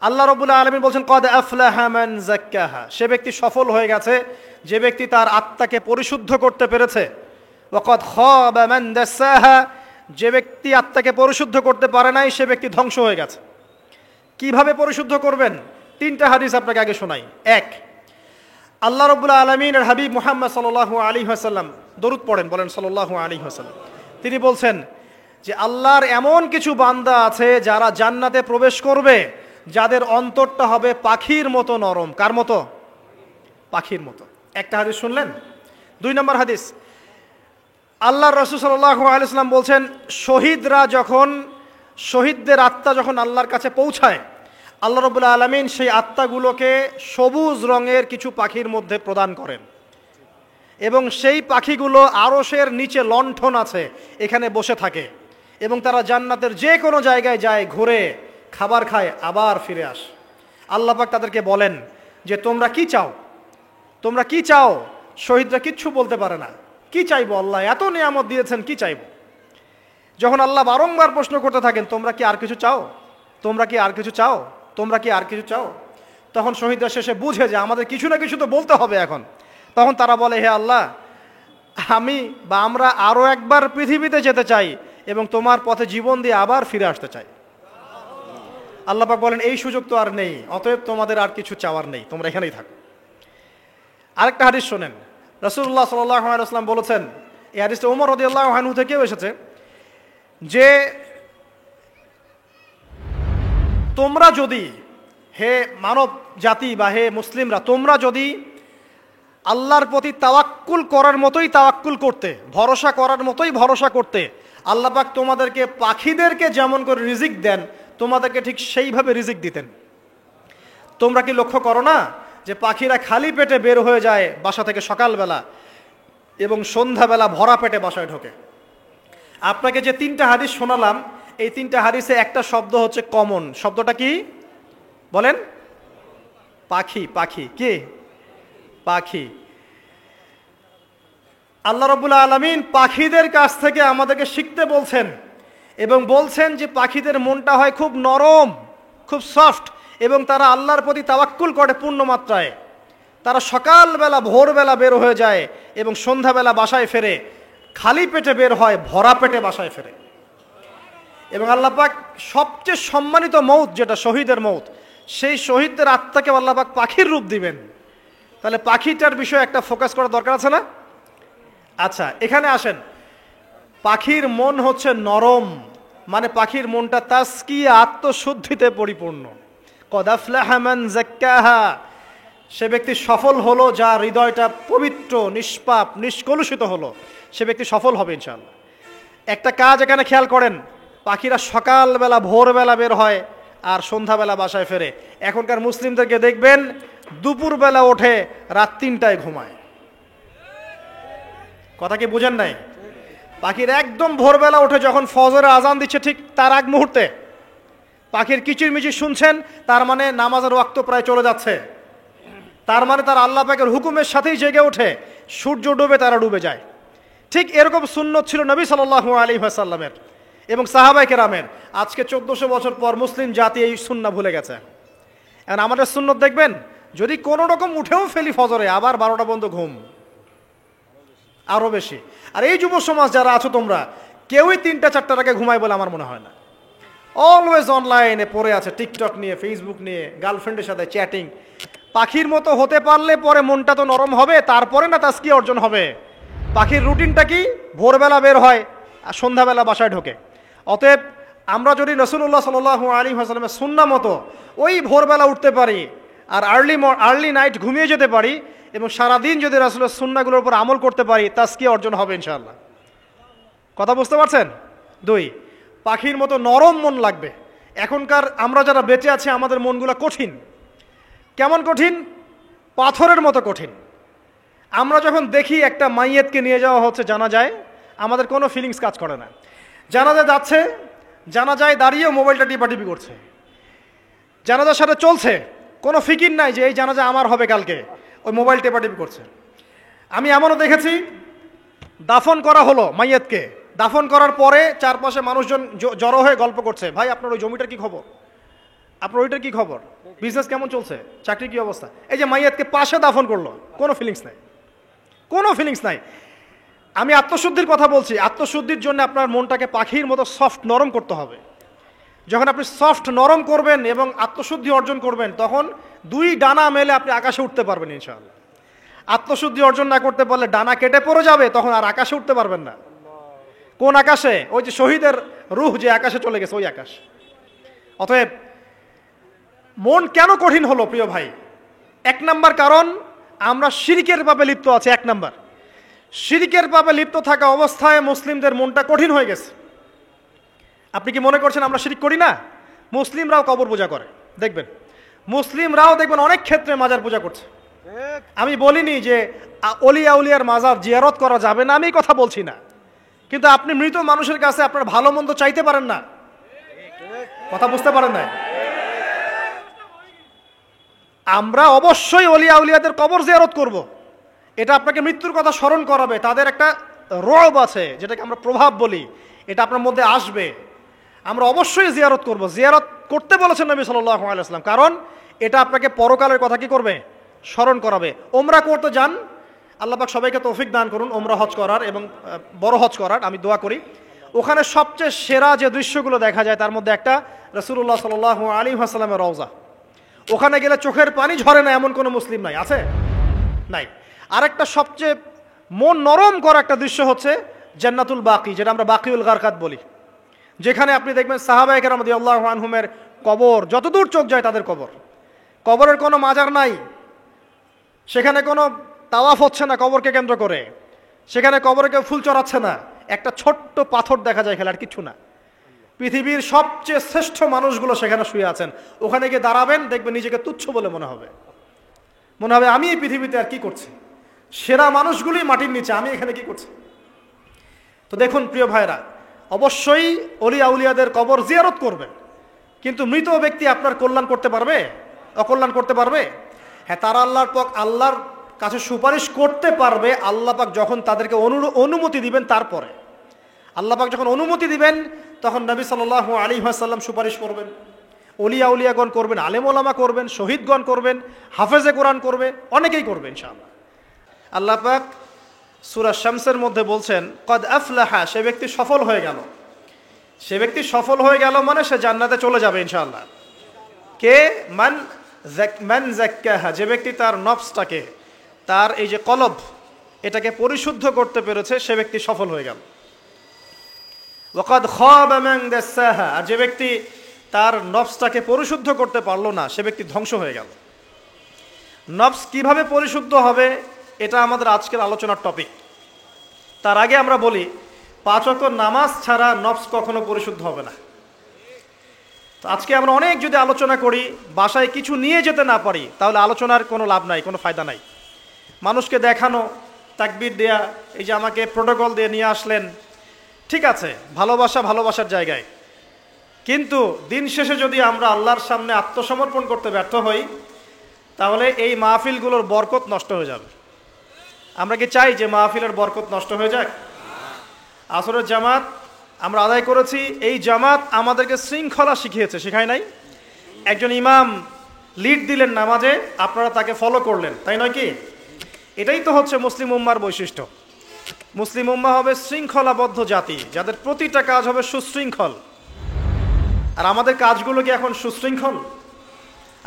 আল্লাহ রাব্বুল আলামিন বলছেন কদ আফলাহা মান যাক্কাহা, সে ব্যক্তি সফল হয়ে গেছে যে ব্যক্তি তার আত্মাকে পরিশুদ্ধ করতে পেরেছে। ওয়া কদ খাবা মান দাসাহা, যে ব্যক্তি আত্মাকে পরিশুদ্ধ করতে পারে নাই সে ব্যক্তি ধ্বংস হয়ে গেছে। কিভাবে পরিশুদ্ধ করবেন? 3টা হাদিস আপনাকে আগে শোনাই। এক, আল্লাহ রাব্বুল আলামিনের হাবিব মুহাম্মদ সাল্লাল্লাহু আলাইহি ওয়াসাল্লাম, দরুদ পড়েন, বলেন সাল্লাল্লাহু আলাইহি ওয়াসাল্লাম। তিনি বলছেন যে আল্লাহর এমন কিছু বান্দা আছে যারা জান্নাতে প্রবেশ করবে যাদের অন্তরটা হবে পাখির মতো নরম। কার মতো? পাখির মতো। একটা হাদিস শুনলেন। 2 নম্বর হাদিস, আল্লাহর রাসূল সাল্লাল্লাহু আলাইহি ওয়াসাল্লাম বলছেন শহীদদের আত্মা যখন আল্লাহর কাছে পৌঁছায়, আল্লাহ রাব্বুল আলামিন সেই আত্মাগুলোকে সবুজ রঙের কিছু পাখির মধ্যে প্রদান করেন এবং সেই পাখিগুলো আরশের নিচে লণ্ঠন আছে এখানে বসে থাকে এবং তারা জান্নাতের যে কোনো জায়গায় যায়, ঘুরে খাবার খায়, আবার ফিরে আসে। আল্লাহ পাক তাদেরকে বলেন যে তোমরা কি চাও, তোমরা কি চাও? শহীদরা কিচ্ছু বলতে পারে না। কি চাইবো? আল্লাহ এত নিয়ামত দিয়েছেন, কি চাইবো? যখন আল্লাহ বারংবার প্রশ্ন করতে থাকেন তোমরা কি আর কিছু চাও, তোমরা কি আর কিছু চাও, তোমরা কি আর কিছু চাও, তখন শহীদরা শেষে বুঝে যে আমাদের কিছু না কিছু তো বলতে হবে এখন। তখন তারা বলে হে আল্লাহ, আমরা আরও একবার পৃথিবীতে যেতে চাই এবং তোমার পথে জীবন দিয়ে আবার ফিরে আসতে চাই। আল্লাহ পাক বলেন এই সুযোগ তো আর নেই, অতএব তোমাদের আর কিছু চাওয়ার নেই, তোমরা এখানেই থাকো। আরেকটা হাদিস শোনেন। রাসূলুল্লাহ সাল্লাল্লাহু আলাইহি ওয়াসাল্লাম বলেছেন, এই হাদিসটা ওমর রাদিয়াল্লাহু আনহু থেকেও এসেছে, যে তোমরা যদি, হে মানব জাতি বা হে মুসলিমরা, তোমরা যদি আল্লাহর প্রতি তাওয়াক্কুল করার মতোই তাওয়াক্কুল করতে, ভরসা করার মতোই ভরসা করতে, আল্লাহ পাক তোমাদেরকে পাখিদেরকে যেমন করে রিজিক দেন তোমাদেরকে ঠিক সেইভাবে রিজিক দিতেন। তোমরা কি লক্ষ্য করো না যে পাখিরা খালি পেটে বের হয়ে যায় বাসা থেকে সকালবেলা এবং সন্ধ্যাবেলা ভরা পেটে বাসায় ঢোকে? আপনাকে যে 3টা হাদিস শোনালাম, এই 3টা হাদিসে একটা শব্দ হচ্ছে কমন। শব্দটা কি বলেন? পাখি। পাখি কি? পাখি। আল্লাহ রাব্বুল আলামিন পাখিদের কাছ থেকে আমাদেরকে শিখতে বলছেন এবং বলছেন যে পাখিদের মনটা হয় খুব নরম, খুব সফট এবং তারা আল্লাহর প্রতি তাওয়াক্কুল করে পূর্ণ মাত্রায়। তারা সকালবেলা ভোরবেলা বের হয়ে যায় এবং সন্ধ্যাবেলা বাসায় ফেরে, খালি পেটে বের হয়, ভরা পেটে বাসায় ফেরে। এবং আল্লাহ পাক সবচেয়ে সম্মানিত মৌত যেটা শহীদের মৌত, সেই শহীদদের আত্মাকে আল্লাহ পাক পাখির রূপ দিবেন। তাহলে পাখিটার বিষয়ে একটা ফোকাস করা দরকার আছে না? আচ্ছা, এখানে আসেন। পাখির মন হচ্ছে নরম, মানে পাখির মনটা তাসকিয়া, আত্মশুদ্ধিতে পরিপূর্ণ। কদ আফলাহা মান যাক্কাহা, সে ব্যক্তি সফল হলো যার হৃদয়টা পবিত্র, নিষ্পাপ, নিষ্কলুষিত হলো, সে ব্যক্তি সফল হবে ইনশাআল্লাহ। একটা কাজ এখানে খেয়াল করেন, পাখিরা সকালবেলা ভোরবেলা বের হয় আর সন্ধ্যাবেলা বাসায় ফেরে। এখনকার মুসলিমদেরকে দেখবেন দুপুরবেলা ওঠে, রাত 3টায় ঘুমায়। কথা কি বুঝেন নাই? পাখির একদম ভোরবেলা ওঠে, যখন ফজরের আজান দিচ্ছে ঠিক তার আগ মুহূর্তে পাখির কিচিরমিচির শুনছেন, তার মানে নামাজের ওয়াক্ত প্রায় চলে যাচ্ছে, তার মানে তার আল্লাহ পাকের হুকুমের সাথেই জেগে ওঠে, সূর্য ডুবে তারা ডুবে যায়। ঠিক এরকম সুন্নত ছিল নবী সাল্লাল্লাহু আলাইহি ওয়াসাল্লামের এবং সাহাবায়ে কেরামের। আজকে 1400 বছর পর মুসলিম জাতি এই সুন্নাহ ভুলে গেছে। এখন আমাদের সুন্নত দেখবেন, যদি কোনো রকম উঠেও ফেলি ফজরে, আবার 12টা পর্যন্ত ঘুম, আরও বেশি। আর এই যুব সমাজ যারা আছো তোমরা, কেউই 3টা-4টার আগে ঘুমায় বলে আমার মনে হয় না। অলওয়েজ অনলাইনে পড়ে আছে, টিকটক নিয়ে, ফেসবুক নিয়ে, গার্লফ্রেন্ডের সাথে চ্যাটিং। পাখির মতো হতে পারলে পরে মনটা তো নরম হবে, তারপরে না তাসকিয়া অর্জন হবে। পাখির রুটিনটা কি? ভোরবেলা বের হয় আর সন্ধ্যাবেলা বাসায় ঢোকে। অতএব আমরা যদি রাসূলুল্লাহ সাল্লাল্লাহু আলাইহি ওয়াসাল্লামের সুন্নাহ মতো ওই ভোরবেলা উঠতে পারি আর আর্লি নাইট ঘুমিয়ে যেতে পারি এবং সারাদিন যদি রাসূলের সুন্নাহগুলোর উপর আমল করতে পারি, তাসকিয়া অর্জন হবে ইনশাআল্লাহ। কথা বুঝতে পারছেন? 2, পাখির মতো নরম মন লাগবে। এখনকার আমরা যারা বেঁচে আছি আমাদের মনগুলো কঠিন। কেমন কঠিন? পাথরের মতো কঠিন। আমরা যখন দেখি একটা মাইয়েতকে নিয়ে যাওয়া হচ্ছে জানাজায়, আমাদের কোনো ফিলিংস কাজ করে না। জানাজা যাচ্ছে, জানাজায় দাঁড়িয়েও মোবাইলটা টিপাটিপি করছে। জানাজার সাথে চলছে, কোনো ফিকির নাই যে এই জানাজা আমার হবে কালকে, ওই মোবাইল টেপাটিপি করছে। আমি এমনও দেখেছি, দাফন করা হলো মাইয়েতকে, দাফন করার পরে চারপাশে মানুষজন জড়ো হয়ে গল্প করছে, ভাই আপনার ওই জমিটার কি খবর, আপনার ওইটার কি খবর? বিজনেস কেমন চলছে? চাকরি কি অবস্থা? এই যে মাইয়াতকে পাশে দাফন করলো, কোনো ফিলিংস নাই, কোনো ফিলিংস নাই। আমি আত্মশুদ্ধির কথা বলছি। আত্মশুদ্ধির জন্য আপনার মনটাকে পাখির মতো সফট নরম করতে হবে। যখন আপনি সফট নরম করবেন এবং আত্মশুদ্ধি অর্জন করবেন, তখন দুই ডানা মেলে আপনি আকাশে উঠতে পারবেন ইনশাআল্লাহ। আত্মশুদ্ধি অর্জন না করতে পারলে ডানা কেটে পড়ে যাবে, তখন আর আকাশে উঠতে পারবেন না। কোন আকাশে? ওই যে শহীদের রূহ যে আকাশে চলে গেছে, ওই আকাশ। অতএব মন কেন কঠিন হলো প্রিয় ভাই? এক নাম্বার কারণ, আমরা শিরকের পাপে লিপ্ত আছি। এক নাম্বার, শিরকের পাপে লিপ্ত থাকা অবস্থায় মুসলিমদের মনটা কঠিন হয়ে গেছে। আপনি কি মনে করছেন আমরা শিরক করি না? মুসলিমরাও কবর পূজা করে, দেখবেন মুসলিমরাও দেখবেন অনেক ক্ষেত্রে মাজার পূজা করছে। আমি বলিনি যে অলিয়া উলিয়ার মাজার জিয়ারত করা যাবে না, আমি এই কথা বলছি না, কিন্তু আপনি মৃত মানুষের কাছে আপনার ভালো মন্দ চাইতে পারেন না। কথা বুঝতে পারেন না? আমরা অবশ্যই অলিয়া উলিয়াদের কবর জিয়ারত করব। এটা আপনাকে মৃত্যুর কথা স্মরণ করাবে। তাদের একটা রব আছে, যেটাকে আমরা প্রভাব বলি, এটা আপনার মধ্যে আসবে। আমরা অবশ্যই জিয়ারত করব। জিয়ারত করতে বলেছেন নবী সাল্লাল্লাহু আলাইহি ওয়াসাল্লাম, কারণ এটা আপনাকে পরকালের কথা কি করবে? স্মরণ করাবে। ওমরা করতে যান, আল্লাহ পাক সবাইকে তৌফিক দান করুন ওমরা হজ করার এবং বড় হজ করার, আমি দোয়া করি। ওখানে সবচেয়ে সেরা যে দৃশ্যগুলো দেখা যায় তার মধ্যে একটা রাসূলুল্লাহ সাল্লাল্লাহু আলাইহি ওয়াসাল্লামের রওজা। ওখানে গেলে চোখের পানি ঝরে না এমন কোনো মুসলিম নাই, আছে? নাই। আরেকটা সবচেয়ে মন নরম করা একটা দৃশ্য হচ্ছে জান্নাতুল বাকি, যেটা আমরা বাকিউল গারকাত বলি, যেখানে আপনি দেখবেন সাহাবায়ে কেরাম রাদিয়াল্লাহু আনহুমের কবর, যতদূর চোখ যায় তাদের কবর। কবরের কোনো মাজার নাই, সেখানে কোনো তাওয়াফ হচ্ছে না কবরকে কেন্দ্র করে, সেখানে কবরে কেউ ফুল চড়াচ্ছে না, একটা ছোট্ট পাথর দেখা যায় খেলে, আর কিছু না। পৃথিবীর সবচেয়ে শ্রেষ্ঠ মানুষগুলো সেখানে শুয়ে আছেন। ওখানে গিয়ে দাঁড়াবেন, দেখবেন নিজেকে তুচ্ছ বলে মনে হবে আমি এই পৃথিবীতে আর কি করছি? সেরা মানুষগুলি মাটির নিচে, আমি এখানে কি করছি? তো দেখুন প্রিয় ভাইরা, অবশ্যই অলিয়া উলিয়াদের কবর জিয়ারত করবেন, কিন্তু মৃত ব্যক্তি আপনার কল্যাণ করতে পারবে? অকল্যাণ করতে পারবে? হ্যাঁ, তারা আল্লাহর কাছে সুপারিশ করতে পারবে আল্লাহ পাক যখন তাদেরকে অনুমতি দিবেন। তারপরে আল্লাহ পাক যখন অনুমতি দিবেন, তখন নবী সাল্লাল্লাহু আলাইহি ওয়াসাল্লাম সুপারিশ করবেন, অলিয়া উলিয়াগণ করবেন, আলেম ওলামা করবেন, শহীদগণ করবেন, হাফেজে কোরআন করবে, অনেকেই করবে ইনশাআল্লাহ। আল্লাহ পাক সূরা শামসের মধ্যে বলছেন, কদ আফলাহা, সে ব্যক্তি সফল হয়ে গেল। সে ব্যক্তি সফল হয়ে গেল মানে সে জান্নাতে চলে যাবে ইনশাআল্লাহ। কে? মান যাক্কাহা, যে ব্যক্তি তার নফসটাকে, তার এই যে কলব, এটাকে পরিশুদ্ধ করতে পেরেছে, সে ব্যক্তি সফল হয়ে গেল। ওয়াকাদ খাবা মান দাসাহা, আর যে ব্যক্তি তার নফসটাকে পরিশুদ্ধ করতে পারলো না, সে ব্যক্তি ধ্বংস হয়ে গেল। নফস কিভাবে পরিশুদ্ধ হবে, এটা আমাদের আজকের আলোচনার টপিক। তার আগে আমরা বলি, 5 ওয়াক্ত নামাজ ছাড়া নফস কখনো পরিশুদ্ধ হবে না। তো আজকে আমরা অনেক যদি আলোচনা করি, বাসায় কিছু নিয়ে যেতে না পারি, তাহলে আলোচনার কোনো লাভ নাই, কোনো ফায়দা নাই। মানুষকে দেখানো, তাকবীর দেয়া, এই যে আমাকে প্রোটোকল দিয়ে নিয়ে আসলেন, ঠিক আছে, ভালোবাসার জায়গায়, কিন্তু দিন শেষে যদি আমরা আল্লাহর সামনে আত্মসমর্পণ করতে ব্যর্থ হই, তাহলে এই মাহফিলগুলোর বরকত নষ্ট হয়ে যাবে। আমরা কি চাই যে মাহফিলের বরকত নষ্ট হয়ে যাক? আসরের জামাত আমরা আদায় করেছি, এই জামাত আমাদেরকে শৃঙ্খলা শিখিয়েছে, শেখায় নাই? একজন ইমাম লিড দিলেন নামাজে, আপনারা তাকে ফলো করলেন, তাই নয় কি? এটাই তো হচ্ছে মুসলিম উম্মার বৈশিষ্ট্য। মুসলিম উম্মাহ হবে শৃঙ্খলাবদ্ধ জাতি, যাদের প্রতিটা কাজ হবে সুশৃঙ্খল। আর আমাদের কাজগুলো কি এখন সুশৃঙ্খল?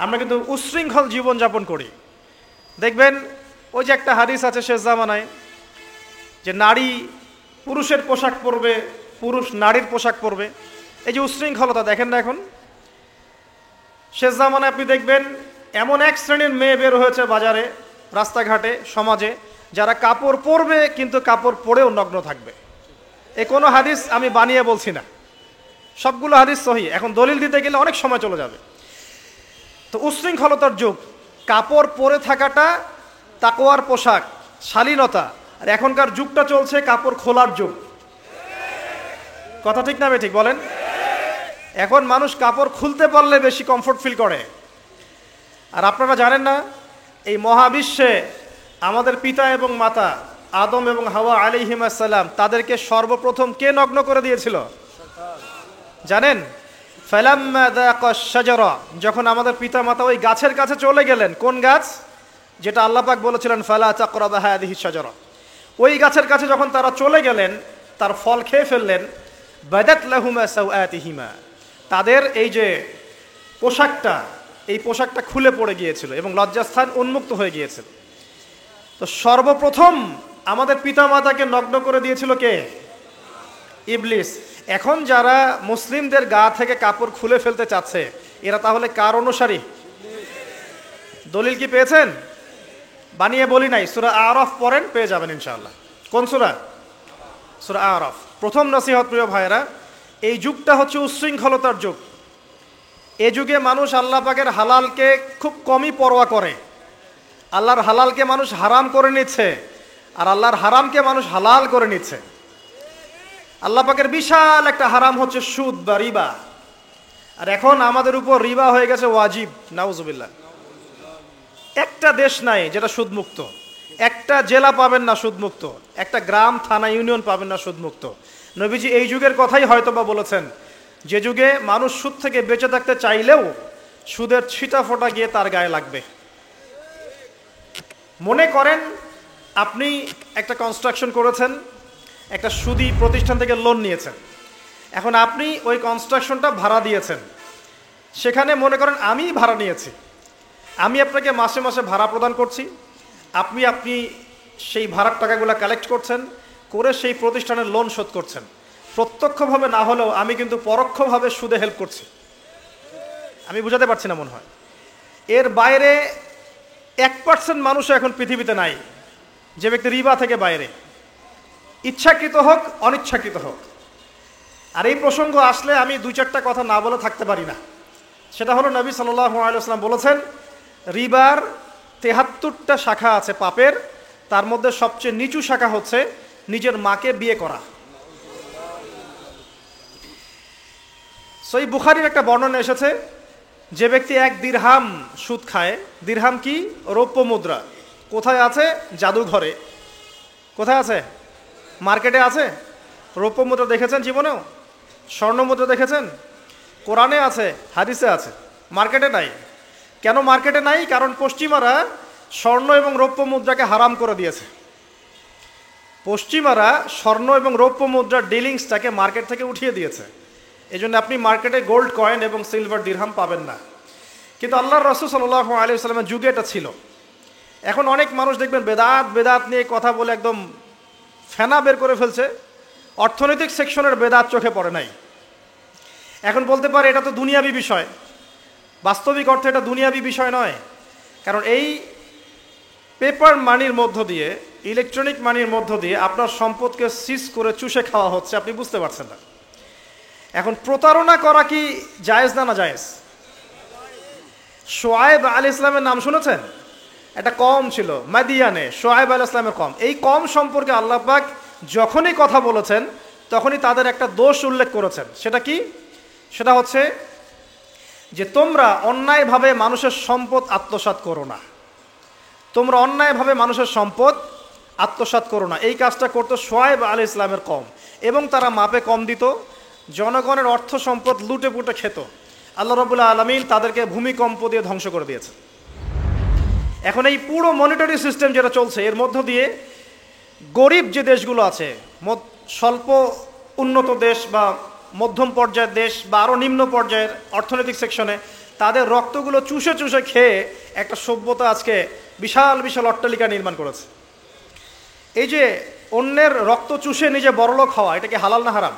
আমরা কিন্তু উশৃঙ্খল জীবনযাপন করি। দেখবেন ওই যে একটা হাদিস আছে শেষ জামানায়, যে নারী পুরুষের পোশাক পরবে, পুরুষ নারীর পোশাক পরবে। এই যে উশৃঙ্খলতা, দেখেন না এখন শেষ জামানায় আপনি দেখবেন এমন এক শ্রেণীর মেয়ে বের হয়েছে বাজারে, রাস্তাঘাটে, সমাজে, যারা কাপড় পরবে কিন্তু কাপড় পরেও নগ্ন থাকবে। এ কোনো হাদিস আমি বানিয়ে বলছি না, সবগুলো হাদিস সহিহ। এখন দলিল দিতে গেলে অনেক সময় চলে যাবে। তো উশৃঙ্খলতার যুগ, কাপড় পরে থাকাটা তাকওয়ার পোশাক, শালীনতা। আর এখনকার যুগটা চলছে কাপড় খোলার যুগ। কথা ঠিক না ঠিক বলেন? এখন মানুষ কাপড় খুলতে পারলে বেশি কমফোর্ট ফিল করে। আর আপনারা জানেন না, এই মহাবিশ্বে আমাদের পিতা এবং মাতা আদম এবং হাওয়া আলাইহিমুস সালাম, তাদেরকে সর্বপ্রথম কে নগ্ন করে দিয়েছিল জানেন? ফালাম্মা যাকা আশ-শাজারা, যখন আমাদের পিতামাতা ওই গাছের কাছে চলে গেলেন, কোন গাছ? যেটা আল্লাহ পাক বলেছিলেন ফালা তাকরাবা হাযিহি শাজারা, ওই গাছের কাছে যখন তারা চলে গেলেন, তার ফল খেয়ে ফেললেন, বাদাত লাহুমা সাওআতিহিমা, তাদের এই যে পোশাকটা, এই পোশাকটা খুলে পড়ে গিয়েছিল এবং লজ্জাস্থান উন্মুক্ত হয়ে গিয়েছিল। তো সর্বপ্রথম আমাদের পিতামাতাকে নগ্ন করে দিয়েছিল কে? ইবলিস। এখন যারা মুসলিমদের গা থেকে কাপড় খুলে ফেলতে চাচ্ছে, এরা তাহলে কার অনুসারী? দলিল কি পেয়েছেন? বানিয়ে বলি নাই, সূরা আরাফ পড়েন, পেয়ে যাবেন ইনশাআল্লাহ। কোন সূরা? সূরা আরাফ। প্রথম নসিহত প্রিয় ভাইরা, এই যুগটা হচ্ছে উচ্ছৃঙ্খলতার যুগ। এই যুগে মানুষ আল্লাহ পাকের হালালকে খুব কমই পরোয়া করে। আল্লাহর হালালকে মানুষ হারাম করে নিচ্ছে, আর আল্লাহর হারামকে মানুষ হালাল করে নিচ্ছে। আল্লাহ পাকের বিশাল একটা হারাম হচ্ছে সুদ বা রিবা, আর এখন আমাদের উপর রিবা হয়ে গেছে ওয়াজিব। নাউজুবিল্লাহ। একটা দেশ নাই যেটা সুদমুক্ত, একটা জেলা পাবেন না সুদমুক্ত, একটা গ্রাম থানা ইউনিয়ন পাবেন না সুদমুক্ত। নবীজি এই যুগের কথাই হয়তোবা বলেছেন, যে যুগে মানুষ সুদ থেকে বেঁচে থাকতে চাইলেও সুদের ছিটা ফোঁটা গিয়ে তার গায়ে লাগবে। মনে করেন আপনি একটা কনস্ট্রাকশন করেছেন, একটা সুদী প্রতিষ্ঠান থেকে লোন নিয়েছেন, এখন আপনি ওই কনস্ট্রাকশনটা ভাড়া দিয়েছেন। সেখানে মনে করেন আমি ভাড়া নিয়েছি, আমি আপনাকে মাসে মাসে ভাড়া প্রদান করছি, আপনি সেই ভাড়ার টাকাগুলো কালেক্ট করছেন, করে সেই প্রতিষ্ঠানের লোন শোধ করছেন। প্রত্যক্ষভাবে না হলেও আমি কিন্তু পরোক্ষভাবে সুদে হেল্প করছি। আমি বুঝাতে পারছি না মনে হয়। এর বাইরে 1% মানুষও এখন পৃথিবীতে নাই যে ব্যক্তি রিবা থেকে বাইরে, ইচ্ছাকৃত হোক অনিচ্ছাকৃত হোক। আর এই প্রসঙ্গ আসলে আমি 2-4টা কথা না বলে থাকতে পারি না। সেটা হলো, নবী সাল্লাল্লাহু আলাইহি ওয়াসাল্লাম বলেছেন, রিবার 73টা শাখা আছে পাপের, তার মধ্যে সবচেয়ে নিচু শাখা হচ্ছে নিজের মাকে বিয়ে করা। সহিহ বুখারীর একটা বর্ণনা এসেছে, যে ব্যক্তি 1 দিরহাম সুদ খায়, দিরহাম কি? রৌপ্য মুদ্রা। কোথায় আছে? জাদুঘরে। কোথায় আছে? মার্কেটে আছে। রৌপ্য মুদ্রা দেখেছেন জীবনেও? স্বর্ণ মুদ্রা দেখেছেন? কোরআনে আছে, হাদিসে আছে, মার্কেটে নাই। কেন মার্কেটে নাই? কারণ পশ্চিমারা স্বর্ণ এবং রৌপ্য মুদ্রাকে হারাম করে দিয়েছে। পশ্চিমারা স্বর্ণ এবং রৌপ্য মুদ্রার ডিলিংসটাকে মার্কেট থেকে উঠিয়ে দিয়েছে। এই জন্য আপনি মার্কেটে গোল্ড কয়েন এবং সিলভার দিরহাম পাবেন না। কিন্তু আল্লাহর রাসূল সাল্লাল্লাহু আলাইহি ওয়াসাল্লামের যুগে এটা ছিল। এখন অনেক মানুষ দেখবেন বেদাত নিয়ে কথা বলে একদম ফেনা বের করে ফেলছে, অর্থনৈতিক সেকশনের বেদাত চোখে পড়ে নাই। এখন বলতে পারে এটা তো দুনিয়াবি বিষয়। বাস্তবিক অর্থে এটা দুনিয়াবি বিষয় নয়, কারণ এই পেপার মানির মধ্য দিয়ে, ইলেকট্রনিক মানির মধ্য দিয়ে আপনার সম্পদকে সিজ করে চুষে খাওয়া হচ্ছে, আপনি বুঝতে পারছেন না। এখন প্রতারণা করা কি জায়েজ না না জায়েজ? শোয়েব আলাইহিস সালামের নাম শুনেছেন? একটা কম ছিল মাদিয়ানে, শোয়েব আলাইহিস সালামের কম। এই কম সম্পর্কে আল্লাহ পাক যখনই কথা বলেছেন তখনই তাদের একটা দোষ উল্লেখ করেছেন। সেটা কি? সেটা হচ্ছে যে তোমরা অন্যায়ভাবে মানুষের সম্পদ আত্মসাৎ করো না। তোমরা অন্যায়ভাবে মানুষের সম্পদ আত্মসাৎ করো না। এই কাজটা করতো শোয়েব আলাইহিস সালামের কম, এবং তারা মাপে কম দিত, জনগণের অর্থ সম্পদ লুটে পুটে খেত। আল্লাহ রাব্বুল আলামিন তাদেরকে ভূমিকম্প দিয়ে ধ্বংস করে দিয়েছে। এখন এই পুরো মনিটারি সিস্টেম যেটা চলছে, এর মধ্য দিয়ে গরিব যে দেশগুলো আছে, স্বল্প উন্নত দেশ বা মধ্যম পর্যায়ের দেশ বা আরও নিম্ন পর্যায়ের অর্থনৈতিক সেকশনে, তাদের রক্তগুলো চুষে চুষে খেয়ে একটা সভ্যতা আজকে বিশাল বিশাল অট্টালিকা নির্মাণ করেছে। এই যে অন্যের রক্ত চুষে নিজে বড়লোক হওয়া, এটা কি হালাল না হারাম?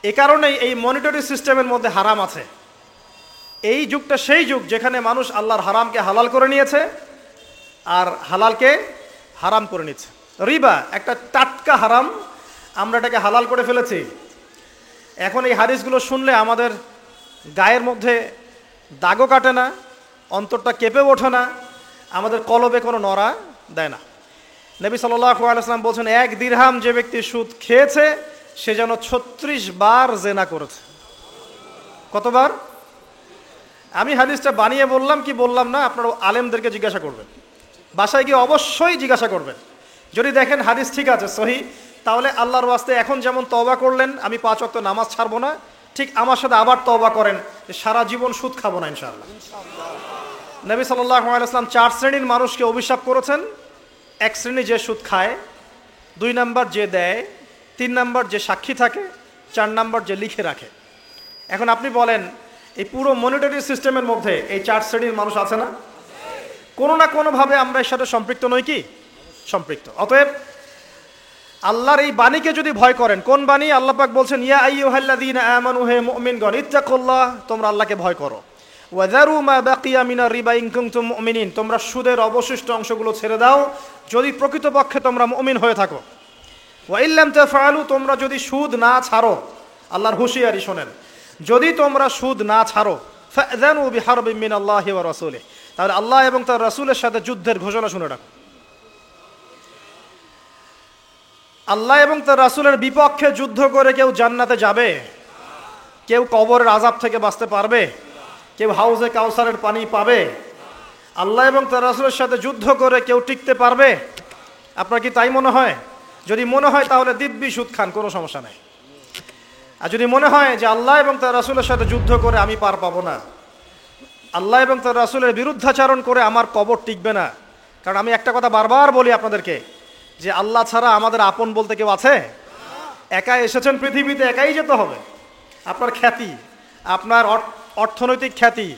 এ কারণেই এই মনিটারি সিস্টেমের মধ্যে হারাম আছে। এই যুগটা সেই যুগ যেখানে মানুষ আল্লাহর হারামকে হালাল করে নিয়েছে আর হালালকে হারাম করে নিচ্ছে। রিবা একটা টাটকা হারাম, আমরা এটাকে হালাল করে ফেলেছি। এখন এই হাদিসগুলো শুনলে আমাদের গায়ের মধ্যে দাগও কাটে না, অন্তরটা কেঁপে ওঠে না, আমাদের কলবে কোনো নড়া দেয় না। নবী সাল্লাল্লাহু আলাইহি ওয়াসাল্লাম বলছেন, 1 দিরহাম যে ব্যক্তি সুদ খেয়েছে সে যেন 36 বার জেনা করেছে। কতবার? আমি হাদিসটা বানিয়ে বললাম কি বললাম না, আপনারা আলেমদেরকে জিজ্ঞাসা করবেন, বাসায় গিয়ে অবশ্যই জিজ্ঞাসা করবেন। যদি দেখেন হাদিস ঠিক আছে, সহি, তাহলে আল্লাহর ওয়াস্তে এখন যেমন তওবা করলেন আমি 5 ওয়াক্ত নামাজ ছাড়বো না, ঠিক আমার সাথে আবার তওবা করেন যে সারা জীবন সুদ খাবো না ইনশাআল্লাহ। নবী সাল্লাল্লাহু আলাইহি ওয়াসাল্লাম 4 শ্রেণীর মানুষকে অভিশাপ করেছেন। এক শ্রেণী যে সুদ খায়, 2 নাম্বার যে দেয়, 3 নাম্বার যে সাক্ষী থাকে, 4 নাম্বার যে লিখে রাখে। এখন আপনি বলেন এই পুরো মনিটরি সিস্টেমের মধ্যে এই 4 শ্রেণীর মানুষ আছে না? কোনো না কোনোভাবে আমরা এর সাথে সম্পৃক্ত নই কি? সম্পৃক্ত। অতএব আল্লাহর এই বাণীকে যদি ভয় করেন, কোন বাণী? আল্লাহ পাক বলছেন ইয়া আইয়ুহাল্লাযীনা আমানু হে মুমিনগণ ইত্তাকুল্লাহ, তোমরা আল্লাহকে ভয় করো। ওয়াযারু মা বাকিয়া মিনার রিবা ইন কুনতুম মুমিনিন, তোমরা সুদের অবশিষ্ট অংশগুলো ছেড়ে দাও যদি প্রকৃতপক্ষে তোমরা মুমিন হয়ে থাকো। ওয়া ইল্লাম তাফআলু, তোমরা যদি সুদ না ছাড়ো, আল্লাহর হুঁশিয়ারি শোনেন, যদি তোমরা সুদ না ছাড়ো, ফাযানু বিহারবিন মিনাল্লাহি ওয়া রাসূলিহি, তাহলে আল্লাহ এবং তার রাসূলের সাথে যুদ্ধের ঘোষণা শুনে রাখো। আল্লাহ এবং তার রাসূলের বিপক্ষে যুদ্ধ করে কেউ জান্নাতে যাবে? কেউ কবরের আযাব থেকে বাঁচতে পারবে? কেউ হাউজে কাউসারের পানি পাবে? আল্লাহ এবং তার রাসূলের সাথে যুদ্ধ করে কেউ টিকতে পারবে? আপনার কি তাই মনে হয়? যদি মনে হয় তাহলে দিব্যি সুদ খান, কোনো সমস্যা নাই। আর যদি মনে হয় যে আল্লাহ এবং তার রাসূলের সাথে যুদ্ধ করে আমি পার পাবো না, আল্লাহ এবং তার রাসূলের বিরুদ্ধাচরণ করে আমার কবর টিকবে না, কারণ আমি একটা কথা বারবার বলি আপনাদেরকে যে আল্লাহ ছাড়া আমাদের আপন বলতে কেউ আছে? একা এসেছেন পৃথিবীতে, একাই যেতে হবে। আপনার খ্যাতি, আপনার অর্থনৈতিক খ্যাতি,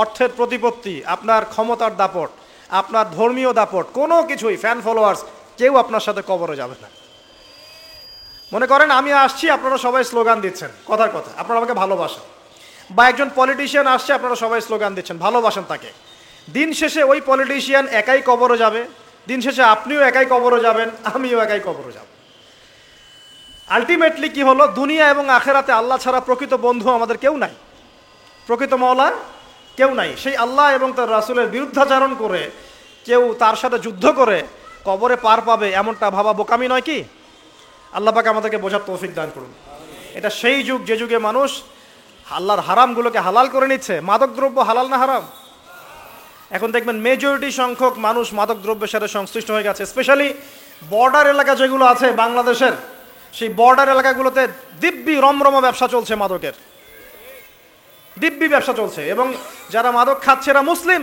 অর্থের প্রতিপত্তি, আপনার ক্ষমতার দাপট, আপনার ধর্মীয় দাপট, কোনো কিছুই, ফ্যান ফলোয়ার্স, কেউ আপনার সাথে কবরে যাবে না। মনে করেন আমি আসছি, আপনারা সবাই স্লোগান দিচ্ছেন, কথার কথা, আপনারা আমাকে ভালোবাসেন, বা একজন পলিটিশিয়ান আসছে, আপনারা সবাই স্লোগান দিচ্ছেন, ভালোবাসেন তাকে। দিন শেষে ওই পলিটিশিয়ান একাই কবরে যাবে, দিন শেষে আপনিও একাই কবরে যাবেন, আমিও একাই কবরে যাব। আলটিমেটলি কি হলো? দুনিয়া এবং আখেরাতে আল্লাহ ছাড়া প্রকৃত বন্ধু আমাদের কেউ নাই, প্রকৃত মওলা কেউ নাই। সেই আল্লাহ এবং তার রাসূলের বিরুদ্ধাচরণ করে কেউ তার সাথে যুদ্ধ করে কবরে পার পাবে, এমনটা ভাবা বোকামি নয় কি? আল্লাহ পাক আমাদেরকে বোঝার তৌফিক দান করুন। এটা সেই যুগ যে যুগে মানুষ আল্লাহর হারামগুলোকে হালাল করে নিচ্ছে। মাদকদ্রব্য হালাল না হারাম? এখন দেখবেন মেজরিটি সংখ্যক মানুষ মাদকদ্রব্যের সাথে সংশ্লিষ্ট হয়ে গেছে। স্পেশালি বর্ডার এলাকা যেগুলো আছে বাংলাদেশের, সেই বর্ডার এলাকাগুলোতে দিব্যি রমরমা ব্যবসা চলছে, মাদকের দিব্যি ব্যবসা চলছে। এবং যারা মাদক খাচ্ছে এরা মুসলিম,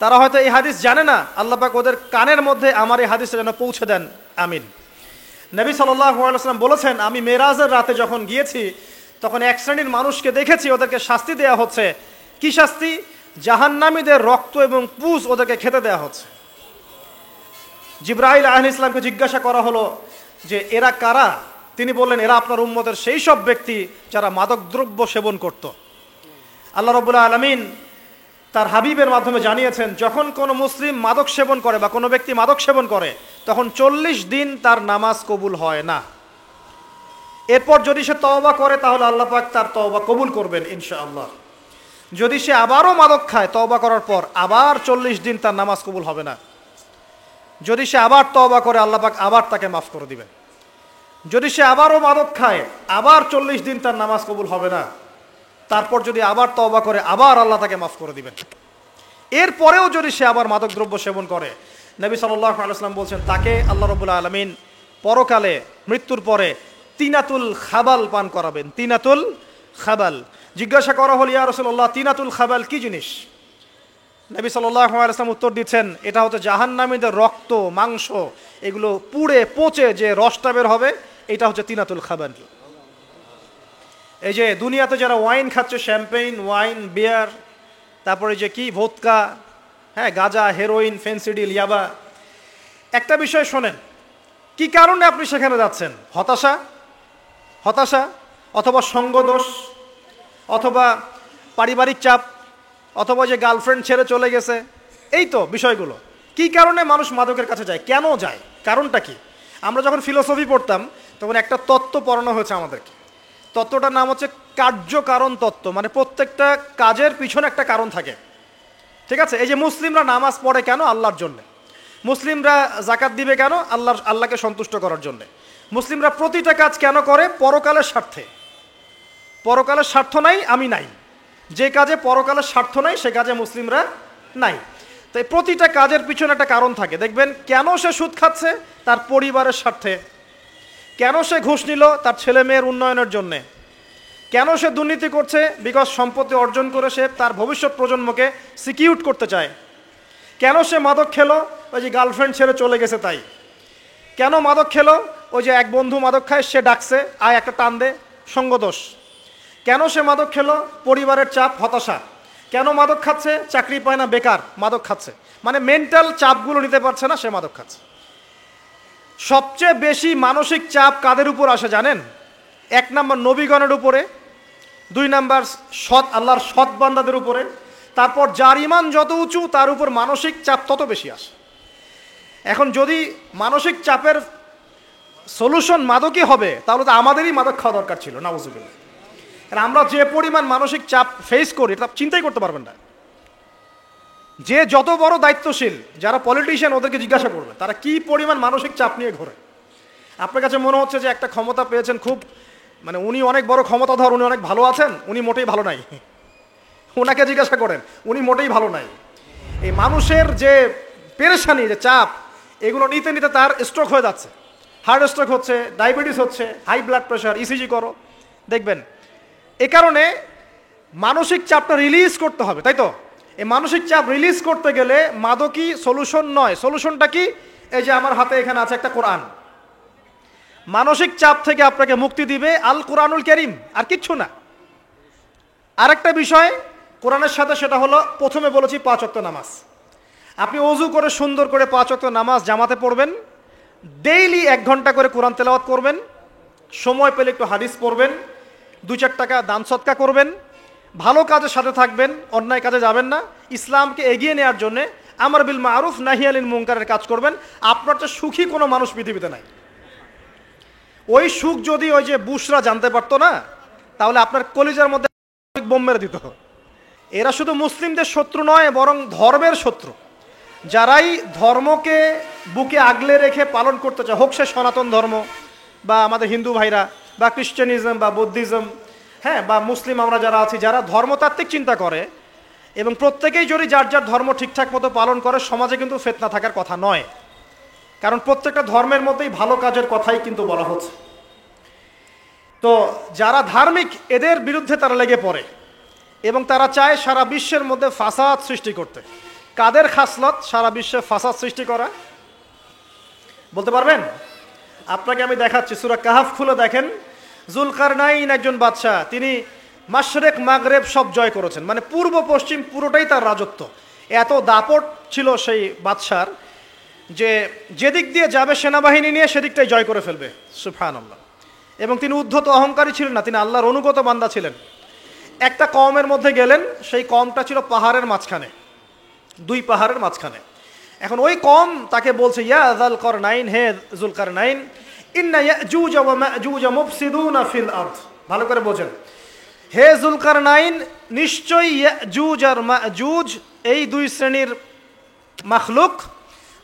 তারা হয়তো এই হাদিস জানে না। আল্লাহ পাক ওদের কানের মধ্যে আমার এই হাদিসটা যেন পৌঁছে দেন, আমিন। নবী সাল্লাল্লাহু আলাইহি ওয়াসাল্লাম বলেছেন, আমি মেরাজের রাতে যখন গিয়েছি তখন এক শ্রেণীর মানুষকে দেখেছি, ওদেরকে শাস্তি দেওয়া হচ্ছে। কি শাস্তি? জাহান্নামীদের রক্ত এবং পুঁজ ওদেরকে খেতে দেওয়া হচ্ছে। জিবরাইল আলাইহিস সালামকে জিজ্ঞাসা করা হলো যে এরা কারা? তিনি বললেন, এরা আপনার উম্মতের সেই সব ব্যক্তি যারা মাদকদ্রব্য সেবন করত। আল্লাহ রাব্বুল আলামিন তার হাবিবের মাধ্যমে জানিয়েছেন, যখন কোনো মুসলিম মাদক সেবন করে বা কোনো ব্যক্তি মাদক সেবন করে তখন 40 দিন তার নামাজ কবুল হয় না। এরপর যদি সে তওবা করে তাহলে আল্লাহ পাক তার তওবা কবুল করবেন ইনশাআল্লাহ। যদি সে আবারও মাদক খায় তওবা করার পর, আবার 40 দিন তার নামাজ কবুল হবে না। যদি সে আবার তওবা করে আল্লাহ পাক আবার তাকে মাফ করে দিবেন। যদি সে আবারও মাদক খায়, আবার 40 দিন তার নামাজ কবুল হবে না। তারপর যদি আবার তওবা করে, আবার আল্লাহ তাকে মাফ করে দিবেন। এরপরেও যদি সে আবার মাদকদ্রব্য সেবন করে, নবী সাল্লাল্লাহু আলাইহি ওয়াসাল্লাম বলছেন তাকে আল্লাহ রাব্বুল আলামিন পরকালে মৃত্যুর পরে তিনাতুল খাবাল পান করাবেন। তিনাতুল খাবাল। জিজ্ঞাসা করা হল, ইয়া রাসূলুল্লাহ, তিনাতুল খাবাল কি জিনিস? নবী সাল্লাল্লাহু আলাইহি ওয়াসাল্লাম উত্তর দিচ্ছেন, এটা হচ্ছে জাহান্নামীদের রক্ত, মাংস, এগুলো পুড়ে পচে যে রসটা বের হবে, এটা হচ্ছে তিনাতুল খাবাল। এই যে দুনিয়াতে যারা ওয়াইন খাচ্ছে, শ্যাম্পেইন, ওয়াইন, বিয়ার, তারপরে যে কি ভোদকা, হ্যাঁ, গাঁজা, হেরোইন, ফেন্সিডিল, ইয়াবা, একটা বিষয় শোনেন, কি কারণে আপনি সেখানে যাচ্ছেন? হতাশা, অথবা সঙ্গদোষ, অথবা পারিবারিক চাপ, অথবা যে গার্লফ্রেন্ড ছেড়ে চলে গেছে, এই তো বিষয়গুলো। কি কারণে মানুষ মাদকের কাছে যায়, কেন যায়, কারণটা কি? আমরা যখন ফিলোসফি পড়তাম তখন একটা তত্ত্ব পড়ানো হয়েছে আমাদেরকে। তত্ত্বটার নাম হচ্ছে কার্যকারণ তত্ত্ব। মানে প্রত্যেকটা কাজের পিছনে একটা কারণ থাকে, ঠিক আছে? এই যে মুসলিমরা নামাজ পড়ে কেন? আল্লাহর জন্যে। মুসলিমরা জাকাত দিবে কেন? আল্লাহকে সন্তুষ্ট করার জন্যে। মুসলিমরা প্রতিটা কাজ কেন করে? পরকালের স্বার্থে। পরকালের স্বার্থ নাই, আমি নাই। যে কাজে পরকালের স্বার্থ নাই সে কাজে মুসলিমরা নাই। তাই প্রতিটা কাজের পিছনে একটা কারণ থাকে। দেখবেন কেন সে সুদ খাচ্ছে? তার পরিবারের স্বার্থে। কেন সে ঘুষ নিল? তার ছেলে মেয়ের উন্নয়নের জন্যে। কেন সে দুর্নীতি করছে? বিকজ সম্পত্তি অর্জন করে সে তার ভবিষ্যৎ প্রজন্মকে সিকিউর করতে চায়। কেন সে মাদক খেলো? ওই যে গার্লফ্রেন্ড ছেড়ে চলে গেছে তাই। কেন মাদক খেলো? ওই যে এক বন্ধু মাদক খায়, সে ডাকছে, আয় একটা টান দে, সঙ্গদোষ। কেন সে মাদক খেলো? পরিবারের চাপ, হতাশা। কেন মাদক খাচ্ছে? চাকরি পায় না, বেকার, মাদক খাচ্ছে। মানে মেন্টাল চাপগুলো নিতে পারছে না, সে মাদক খাচ্ছে। সবচেয়ে বেশি মানসিক চাপ কাদের উপর আসে জানেন? 1 নম্বর নবীগণের উপরে, 2 নম্বর আল্লাহর সৎ বান্দাদের উপরে, তারপর যার ইমান যত উঁচু তার উপর মানসিক চাপ তত বেশি আসে। এখন যদি মানসিক চাপের সলিউশন মাদকই হবে, তাহলে তো আমাদেরই মাদক খাওয়া দরকার ছিল, নাউজুবিল্লাহ। কারণ আমরা যে পরিমাণ মানসিক চাপ ফেস করি এটা চিন্তাই করতে পারবেন না। যে যত বড় দায়িত্বশীল, যারা পলিটিশিয়ান, ওদেরকে জিজ্ঞাসা করবে তারা কি পরিমাণ মানসিক চাপ নিয়ে ঘোরে। আপনার কাছে মনে হচ্ছে যে একটা ক্ষমতা পেয়েছেন, খুব মানে উনি অনেক বড় ক্ষমতাধর, উনি অনেক ভালো আছেন, উনি মোটেই ভালো নাই। ওনাকে জিজ্ঞাসা করেন, উনি মোটেই ভালো নাই। এই মানুষের যে পেরেশানি, যে চাপ, এগুলো নিতে নিতে তার স্ট্রোক হয়ে যাচ্ছে, হার্ট স্ট্রোক হচ্ছে, ডায়াবেটিস হচ্ছে, হাই ব্লাড প্রেশার, ইসিজি করো, দেখবেন। এ কারণে মানসিক চাপটা রিলিজ করতে হবে, তাই তো? এই মানসিক চাপ রিলিজ করতে গেলে মাদকই সলিউশন নয়। সলিউশনটা কি? এই যে আমার হাতে এখানে আছে একটা কোরআন। মানসিক চাপ থেকে আপনাকে মুক্তি দিবে আল কোরআনুল কারীম, আর কিচ্ছু না। আরেকটা বিষয় কোরআনের সাথে, সেটা হলো প্রথমে বলেছি 5 ওয়াক্ত নামাজ। আপনি ওযু করে সুন্দর করে 5 ওয়াক্ত নামাজ জামাতে পড়বেন, ডেইলি 1 ঘন্টা করে কোরআন তেলাওয়াত করবেন, সময় পেলে একটু হাদিস পড়বেন, 2-4 টাকা দান সদকা করবেন, ভালো কাজের সাথে থাকবেন, অন্যায় কাজে যাবেন না, ইসলামকে এগিয়ে নেওয়ার জন্য আমর বিল মারুফ নাহি আনিল মুনকারের কাজ করবেন। আপনার তো সুখী কোনো মানুষ পৃথিবীতে নাই। ওই সুখ যদি ওই যে বুশরা জানতে পারতো না, তাহলে আপনার কলিজার মধ্যে বোম মেরে দিত। এরা শুধু মুসলিমদের শত্রু নয়, বরং ধর্মের শত্রু। যারাই ধর্মকে বুকে আগলে রেখে পালন করতে চায়, হোক সে সনাতন ধর্ম বা আমাদের হিন্দু ভাইরা বা খ্রিস্টানিজম বা বুদ্ধিজম, হ্যাঁ, বা মুসলিম আমরা যারা আছি, যারা ধর্মতাত্ত্বিক চিন্তা করে এবং প্রত্যেকেই যদি যার যার ধর্ম ঠিকঠাক মতো পালন করে, সমাজে কিন্তু ফিতনা থাকার কথা নয়। কারণ প্রত্যেকটা ধর্মের মধ্যেই ভালো কাজের কথাই কিন্তু বলা হচ্ছে। তো যারা ধার্মিক, এদের বিরুদ্ধে তারা লেগে পড়ে এবং তারা চায় সারা বিশ্বের মধ্যে ফাসাদ সৃষ্টি করতে। কাদের খাসলত সারা বিশ্বে ফাসাদ সৃষ্টি করা? বলতে পারবেন? আপনাকে আমি দেখাচ্ছি, সূরা কাহাফ খুলে দেখেন। জুলকারনাইন একজন বাদশাহ, তিনি মাশরিক মাগরেব সব জয় করেছেন, মানে পূর্ব পশ্চিম পুরোটাই তার রাজত্ব। এত দাপট ছিল সেই বাদশার যে যেদিক দিয়ে যাবে সেনাবাহিনী নিয়ে সেদিকটাই জয় করে ফেলবে, সুবহানাল্লাহ। এবং তিনি উদ্ধত অহংকারী ছিলেন না, তিনি আল্লাহর অনুগত বান্দা ছিলেন। একটা কওমের মধ্যে গেলেন, সেই কওমটা ছিল পাহাড়ের মাঝখানে, 2 পাহাড়ের মাঝখানে। এখন ওই কওম তাকে বলছে, ইয়া যুলকারনাইন, হে যুলকারনাইন, ইন্না ইয়াজুজ ওয়া মাজুজ মুফসিদুনা ফিল আরদ। ভালো করে বোঝেন, হে যুলকারনাইন, নিশ্চয়ই ইয়াজুজ আর মাজুজ এই 2 শ্রেণীর মাখলুক,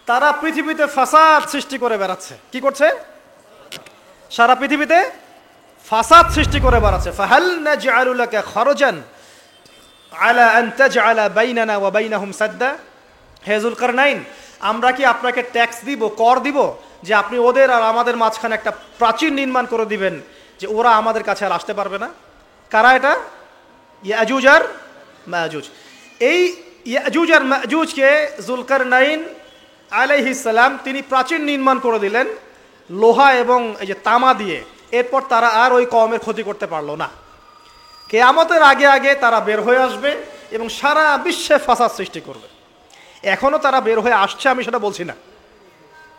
তারা পৃথিবীতে ফাসাদ সৃষ্টি করে বেড়াচ্ছে। কি করছে? সারা পৃথিবীতে ফাসাদ সৃষ্টি করে বেড়াচ্ছে। ফাহাল নাজআলু লাকা খরজান আলা আন তাজআলা বাইনানা ওয়া বাইনাহুম সাদ্দা। হে যুলকারনাইন, আমরা কি আপনাকে ট্যাক্স দিব, কর দিব, যে আপনি ওদের আর আমাদের মাঝখানে একটা প্রাচীর নির্মাণ করে দিবেন, যে ওরা আমাদের কাছে আর আসতে পারবে না? কারা এটা? ইয়াজুজ আর মাজুজ। এই ইয়াজুজ আর মাজুজকে যুলকারনাইন আলাইহিস সালাম তিনি প্রাচীর নির্মাণ করে দিলেন লোহা এবং এই যে তামা দিয়ে। এরপর তারা আর ওই কওমের ক্ষতি করতে পারলো না। কিয়ামতের আগে আগে তারা বের হয়ে আসবে এবং সারা বিশ্বে ফাসাদ সৃষ্টি করবে। এখনও তারা বের হয়ে আসছে, আমি সেটা বলছি না,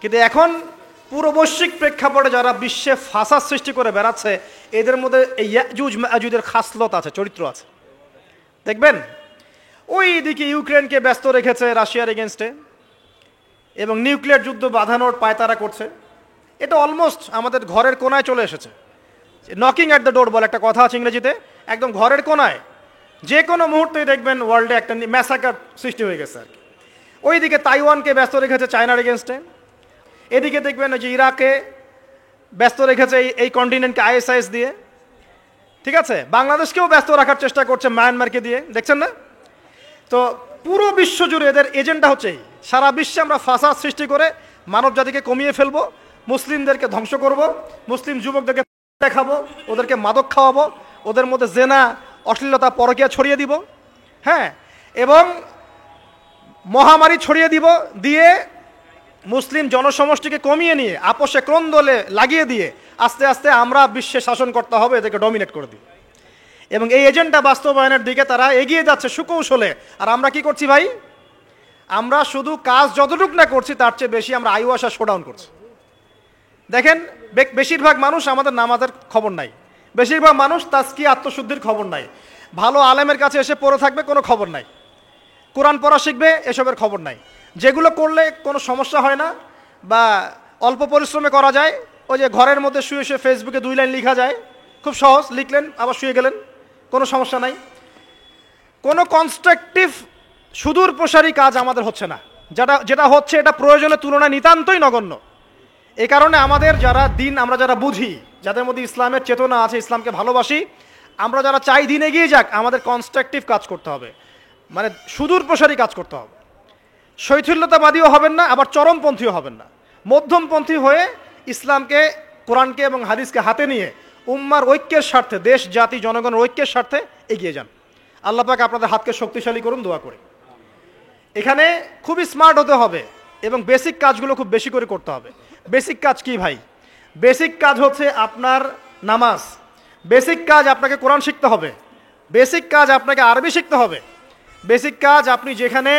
কিন্তু এখন পুরো বৈশ্বিক প্রেক্ষাপটে যারা বিশ্বে ফাসাদ সৃষ্টি করে বেড়াচ্ছে, এদের মধ্যে এই ইয়াজুজ মাজুজের খাসলত আছে, চরিত্র আছে। দেখবেন ওই দিকে ইউক্রেনকে ব্যস্ত রেখেছে রাশিয়ার এগেনস্টে এবং নিউক্লিয়ার যুদ্ধ বাঁধানোর পায়তারা করছে। এটা অলমোস্ট আমাদের ঘরের কোনায় চলে এসেছে। নকিং অ্যাট দ্য ডোর বলে একটা কথা আছে ইংরেজিতে, একদম ঘরের কোনায়। যে কোনো মুহূর্তেই দেখবেন ওয়ার্ল্ডে একটা ম্যাসাকার সৃষ্টি হয়ে গেছে আর কি। ওইদিকে তাইওয়ানকে ব্যস্ত রেখেছে চায়নার এগেনস্টে, এদিকে দেখবেন যে ইরাকে ব্যস্ত রেখেছে এই কন্টিনেন্টকে ISIS দিয়ে, ঠিক আছে। বাংলাদেশকেও ব্যস্ত রাখার চেষ্টা করছে মায়ানমারকে দিয়ে, দেখছেন না? তো পুরো বিশ্ব জুড়ে এদের এজেন্ডা হচ্ছে সারা বিশ্বে আমরা ফাসাদ সৃষ্টি করে মানব জাতিকে কমিয়ে ফেলবো, মুসলিমদেরকে ধ্বংস করব, মুসলিম যুবকদেরকে দেখাবো, ওদেরকে মাদক খাওয়াবো, ওদের মধ্যে জেনা, অশ্লীলতা, পরকীয়া ছড়িয়ে দিব, হ্যাঁ, এবং মহামারী ছড়িয়ে দিব, দিয়ে মুসলিম জনসমষ্টিকে কমিয়ে নিয়ে আপোষে ক্রন্দলে লাগিয়ে দিয়ে আস্তে আস্তে আমরা বিশ্বে শাসন করতে হবে, এদেরকে ডমিনেট করে দিই। এবং এই এজেন্ডা বাস্তবায়নের দিকে তারা এগিয়ে যাচ্ছে সুকৌশলে। আর আমরা কি করছি ভাই? আমরা শুধু কাজ যতটুক না করছি তার চেয়ে বেশি আমরা আয়ু আশা শোডাউন করছি। দেখেন, বেশিরভাগ মানুষ আমাদের নামাজের খবর নাই, বেশিরভাগ মানুষ তাজকিয়া আত্মশুদ্ধির খবর নাই, ভালো আলেমের কাছে এসে পড়ে থাকবে কোনো খবর নাই, কোরআন পড়া শিখবে এসবের খবর নাই। যেগুলো করলে কোনো সমস্যা হয় না বা অল্প পরিশ্রমে করা যায়, ওই যে ঘরের মধ্যে শুয়ে শুয়ে ফেসবুকে 2 লাইন লেখা যায়, খুব সহজ, লিখলেন আবার শুয়ে গেলেন, কোনো সমস্যা নাই। কোনো কনস্ট্রাকটিভ সুদূর প্রসারী কাজ আমাদের হচ্ছে না, যেটা হচ্ছে এটা প্রয়োজনের তুলনায় নিতান্তই নগণ্য। এই কারণে আমাদের যারা দিন, আমরা যারা বুঝি, যাদের মধ্যে ইসলামের চেতনা আছে, ইসলামকে ভালোবাসি, আমরা যারা চাই দিন এগিয়ে যাক, আমাদের কনস্ট্রাকটিভ কাজ করতে হবে, মানে সুদূর প্রসারী কাজ করতে হবে। শৈথিল্যতাবাদীও হবেন না, আবার চরমপন্থীও হবেন না, মধ্যমপন্থী হয়ে ইসলামকে, কোরআনকে এবং হাদিসকে হাতে নিয়ে উম্মার ঐক্যের স্বার্থে, দেশ জাতি জনগণের ঐক্যের স্বার্থে এগিয়ে যান। আল্লাহ পাক আপনাদের হাতকে শক্তিশালী করুন, দোয়া করে। এখানে খুবই স্মার্ট হতে হবে এবং বেসিক কাজগুলো খুব বেশি করে করতে হবে। বেসিক কাজ কি ভাই? বেসিক কাজ হচ্ছে আপনার নামাজ, বেসিক কাজ আপনাকে কোরআন শিখতে হবে, বেসিক কাজ আপনাকে আরবি শিখতে হবে, বেসিক কাজ আপনি যেখানে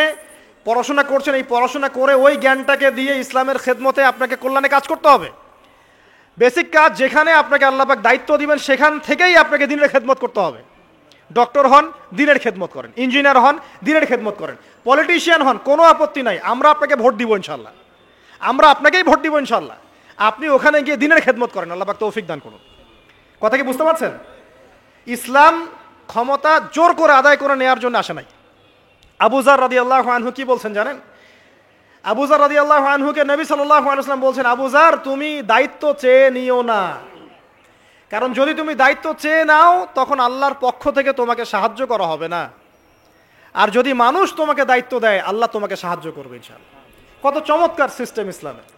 পড়াশোনা করছেন এই পড়াশোনা করে ওই জ্ঞানটাকে দিয়ে ইসলামের খেদমতে আপনাকে কল্যাণে কাজ করতে হবে। বেসিক কাজ যেখানে আপনাকে আল্লাহ পাক দায়িত্ব দিবেন সেখান থেকেই আপনাকে দিনের খেদমত করতে হবে। ডক্টর হন, দিনের খেদমত করেন, ইঞ্জিনিয়ার হন, দিনের খেদমত করেন, পলিটিশিয়ান হন, কোনো আপত্তি নাই, আমরা আপনাকে ভোট দিব ইনশাল্লাহ, আমরা আপনাকেই ভোট দিব ইনশাল্লাহ। আপনি ওখানে গিয়ে দিনের খেদমত করেন, আল্লাহ পাক তৌফিক দান করুন। কথা কি বুঝতে পারছেন? ইসলাম ক্ষমতা জোর করে আদায় করে নেওয়ার জন্য আসে নাই। আবু যার রাদিয়াল্লাহু আনহু কি বলছেন জানেন? আবু যার রাদিয়াল্লাহু আনহুকে নবী সাল্লাল্লাহু আলাইহি ওয়াসাল্লাম বলছেন, আবু যার, তুমি দায়িত্ব চেয়ে নিও না, কারণ যদি তুমি দায়িত্ব চেয়ে নাও তখন আল্লাহর পক্ষ থেকে তোমাকে সাহায্য করা হবে না, আর যদি মানুষ তোমাকে দায়িত্ব দেয় আল্লাহ তোমাকে সাহায্য করবে ইনশাআল্লাহ। কত চমৎকার সিস্টেম ইসলামের।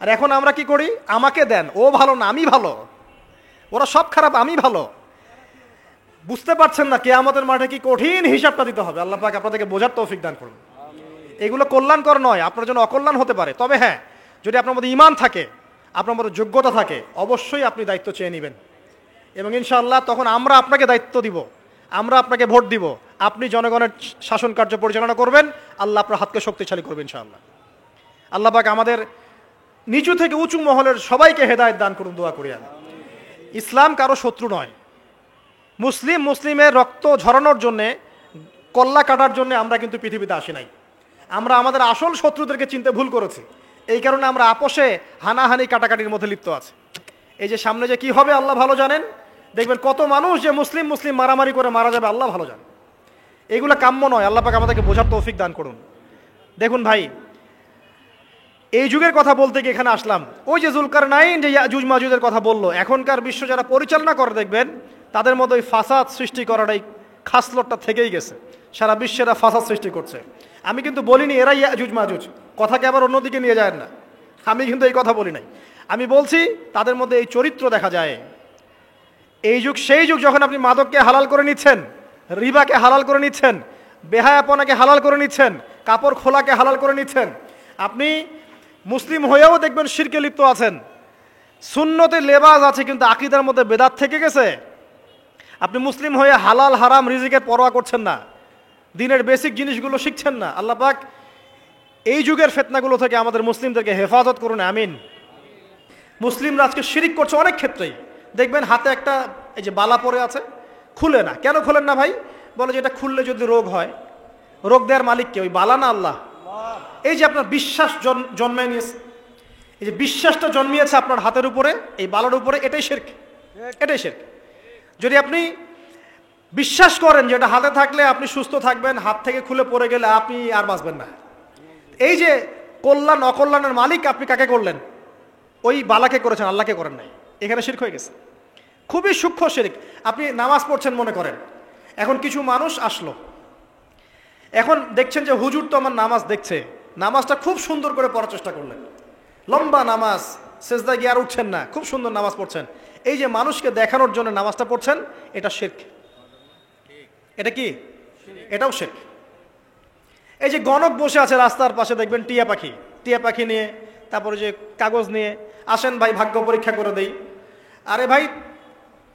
আর এখন আমরা কি করি? আমাকে দেন, ও ভালো না আমি ভালো, ওরা সব খারাপ আমি ভালো। বুঝতে পারছেন না কিয়ামতের মাঠে কি কঠিন হিসাবটা দিতে হবে। আল্লাহ পাক আপনাদেরকে বোঝার তৌফিক দান করুন। এগুলো কল্যাণকর নয়, আপনার জন্য অকল্যাণ হতে পারে। তবে হ্যাঁ, যদি আপনার মধ্যে ঈমান থাকে, আপনার মধ্যে যোগ্যতা থাকে, অবশ্যই আপনি দায়িত্ব চেয়ে নেবেন এবং ইনশাআল্লাহ তখন আমরা আপনাকে দায়িত্ব দিব, আমরা আপনাকে ভোট দিব, আপনি জনগণের শাসন কার্য পরিচালনা করবেন, আল্লাহ আপনার হাতকে শক্তিশালী করবেন ইনশাআল্লাহ। আল্লাহ পাক আমাদের নিচু থেকে উঁচু মহলের সবাইকে হেদায়েত দান করুন, দোয়া করি আমি। ইসলাম কারো শত্রু নয়। মুসলিমের রক্ত ঝরানোর জন্যে, কল্লা কাটার জন্য আমরা কিন্তু পৃথিবীতে আসি নাই। আমরা আমাদের আসল শত্রুদেরকে চিনতে ভুল করেছি, এই কারণে আমরা আপোষে হানাহানি কাটাকাটির মধ্যে লিপ্ত আছি। এই যে সামনে যে কি হবে আল্লাহ ভালো জানেন, দেখবেন কত মানুষ যে মুসলিম মারামারি করে মারা যাবে আল্লাহ ভালো জানেন। এগুলো কাম্য নয়, আল্লাহ পাক আমাদেরকে বোঝার তৌফিক দান করুন। দেখুন ভাই, এই যুগের কথা বলতে গিয়ে এখানে আসলাম। ওই যে যুলকারনাইন যে ইয়াজুজ মাজুজের কথা বললো, এখনকার বিশ্ব যারা পরিচালনা করে দেখবেন তাদের মধ্যে ওই ফাসাদ সৃষ্টি করার এই খাসলতটা থেকেই গেছে। সারা বিশ্বেরা ফাসাদ সৃষ্টি করছে। আমি কিন্তু বলিনি এরা ইয়াজুজ মাজুজ, কথাকে আবার অন্যদিকে নিয়ে যায় না, আমি কিন্তু এই কথা বলি নাই। আমি বলছি তাদের মধ্যে এই চরিত্র দেখা যায়। এই যুগ সেই যুগ যখন আপনি মাদককে হালাল করে নিচ্ছেন, রিবাকে হালাল করে নিচ্ছেন, বেহায়াপনাকে হালাল করে নিচ্ছেন, কাপড় খোলাকে হালাল করে নিচ্ছেন। আপনি মুসলিম হয়েও দেখবেন শিরকে লিপ্ত আছেন, সুন্নতে লেবাস আছে কিন্তু আকীদার মধ্যে বেদাত থেকে গেছে। আপনি মুসলিম হয়ে হালাল হারাম রিজিকের পরোয়া করছেন না, দিনের বেসিক জিনিসগুলো শিখছেন না। আল্লাহ পাক এই যুগের ফিতনাগুলো থেকে আমাদের মুসলিমদেরকে হেফাজত করুন, আমিন। মুসলিমরা আজকে শিরিক করছে অনেক ক্ষেত্রেই। দেখবেন হাতে একটা এই যে বালা পরে আছে, খুলে না। কেন খুলেন না ভাই? বলে যে এটা খুললে যদি রোগ হয়, রোগ দেওয়ার মালিক কে? ওই বালা না আল্লাহ? এই যে আপনার বিশ্বাস জন্মায় নিয়েছে, এই যে বিশ্বাসটা জন্মিয়েছে আপনার হাতের উপরে, এই বালার উপরে, এটাই শিরক, এটাই শিরক। যদি আপনি বিশ্বাস করেন যে এটা হাতে থাকলে আপনি সুস্থ থাকবেন, হাত থেকে খুলে পড়ে গেলে আপনি আর বাঁচবেন না, এই যে কল্যাণ অকল্যাণের মালিক আপনি কাকে করলেন? ওই বালাকে করেছেন, আল্লাহকে করেন নাই। এখানে শিরক হয়ে গেছে, খুবই সূক্ষ্ম শিরক। আপনি নামাজ পড়ছেন মনে করেন, এখন কিছু মানুষ আসলো, এখন দেখছেন যে হুজুর তো আমার নামাজ দেখছে, নামাজটা খুব সুন্দর করে পড়ার চেষ্টা করলেন, লম্বা নামাজ, সেজদা গিয়ে আর উঠছেন না, খুব সুন্দর নামাজ পড়ছেন। এই যে মানুষকে দেখানোর জন্য নামাজটা পড়ছেন, এটা শিরক। এটা কি? এটাও শিরক। এই যে গণক বসে আছে রাস্তার পাশে, দেখবেন টিয়া পাখি নিয়ে, তারপরে যে কাগজ নিয়ে, আসেন ভাই ভাগ্য পরীক্ষা করে দেই। আরে ভাই,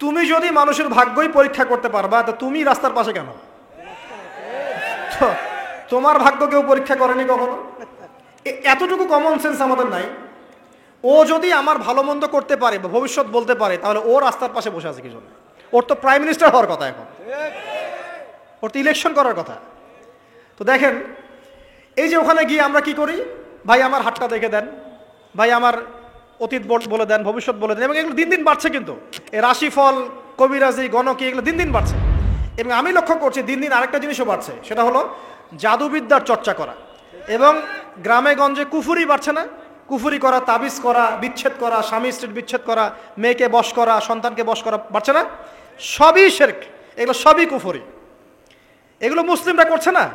তুমি যদি মানুষের ভাগ্যই পরীক্ষা করতে পারবা, তো তুমি রাস্তার পাশে কেন? তোমার ভাগ্য কেউ পরীক্ষা করেনি কখনো? এতটুকু কমন সেন্স আমাদের নাই? ও যদি আমার ভালো মন্দ করতে পারে বা ভবিষ্যৎ বলতে পারে, তাহলে ও রাস্তার পাশে বসে আছে কি জন্য? ওর তো প্রাইম মিনিস্টার হওয়ার কথা, এখন ওর তো ইলেকশন করার কথা। তো দেখেন, এই যে ওখানে গিয়ে আমরা কি করি, ভাই আমার হাতটা দেখে দেন, ভাই আমার অতীত বলে দেন, ভবিষ্যৎ বলে দেন, এবং এগুলো দিন দিন বাড়ছে। কিন্তু এই রাশিফল, কবিরাজি, গণকি, এগুলো দিন দিন বাড়ছে। এবং আমি লক্ষ্য করছি দিন দিন আরেকটা জিনিসও বাড়ছে, সেটা হলো জাদুবিদ্যার চর্চা করা। এবং গ্রামে গঞ্জে কুফুরি বাড়ছে না? কুফুরি করা, তাবিজ করা, বিচ্ছেদ করা, স্বামী স্ত্রীর বিচ্ছেদ করা, মেয়েকে বশ করা, সন্তানকে বশ করা বাড়ছে না? সবই শিরক, এগুলো সবই কুফুরি। এগুলো মুসলিমরা করছে না।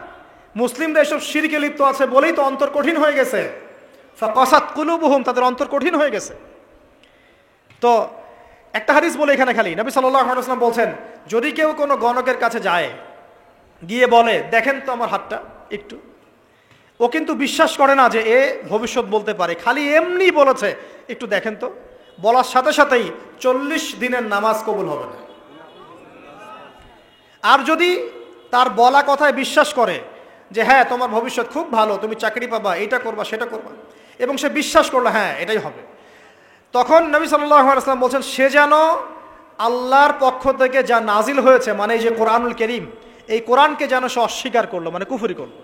মুসলিমরা এসব শিরকে লিপ্ত আছে বলেই তো অন্তর কঠিন হয়ে গেছে। ফাকাসাত কুলুবুহুম, তাদের অন্তর কঠিন হয়ে গেছে। তো একটা হাদিস বলে এখানে খালি, নবী সাল্লাল্লাহু আলাইহি ওয়াসাল্লাম বলছেন, যদি কেউ কোনো গণকের কাছে যায়, গিয়ে বলে দেখেন তো আমার হাতটা একটু, ও কিন্তু বিশ্বাস করে না যে এ ভবিষ্যৎ বলতে পারে, খালি এমনি বলেছে একটু দেখেন তো, বলার সাথে সাথেই 40 দিনের নামাজ কবুল হবে না। আর যদি তার বলা কথায় বিশ্বাস করে যে হ্যাঁ তোমার ভবিষ্যৎ খুব ভালো, তুমি চাকরি পাবা, এইটা করবা সেটা করবা, এবং সে বিশ্বাস করলো হ্যাঁ এটাই হবে, তখন নবী সাল্লাল্লাহু আলাইহি ওয়াসাল্লাম বলছেন সে যেন আল্লাহর পক্ষ থেকে যা নাজিল হয়েছে, মানে এই যে কোরআনুল কারীম, এই কোরআনকে যেন সে অস্বীকার করলো, মানে কুফরি করলো।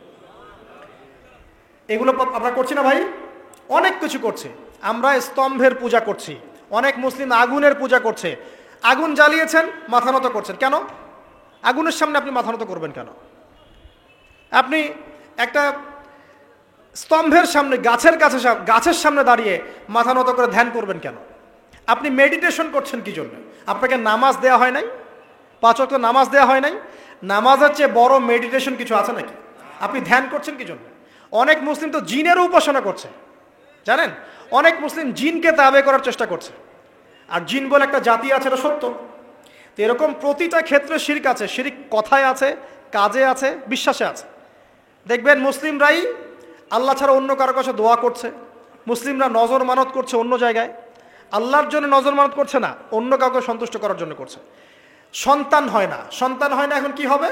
এগুলো আমরা করছি না ভাই? অনেক কিছু করছি আমরা। স্তম্ভের পূজা করছি, অনেক মুসলিম আগুনের পূজা করছে। আগুন জ্বালিয়েছেন, মাথা নত করছেন কেন? আগুনের সামনে আপনি মাথা নত করবেন কেন? আপনি একটা স্তম্ভের সামনে, গাছের সামনে দাঁড়িয়ে মাথা নত করে ধ্যান করবেন কেন? আপনি মেডিটেশন করছেন কি জন্য? আপনাকে নামাজ দেয়া হয় নাই? 5 ওয়াক্ত নামাজ দেয়া হয় নাই? নামাজের চেয়ে বড় মেডিটেশন কিছু আছে নাকি? আপনি ধ্যান করছেন কি জন্য? অনেক মুসলিম তো জিনেরও উপাসনা করছে, জানেন? অনেক মুসলিম জিনকে তাবে করার চেষ্টা করছে। আর জিন বলে একটা জাতি আছে, এটা সত্য। তো এরকম প্রতিটা ক্ষেত্রে শিরক আছে। শিরক কথায় আছে, কাজে আছে, বিশ্বাসে আছে। দেখবেন মুসলিমরাই আল্লাহ ছাড়া অন্য কারো কাছে দোয়া করছে, মুসলিমরা নজর মানত করছে অন্য জায়গায়, আল্লাহর জন্য নজর মানত করছে না, অন্য কাউকে সন্তুষ্ট করার জন্য করছে। সন্তান হয় না, এখন কি হবে?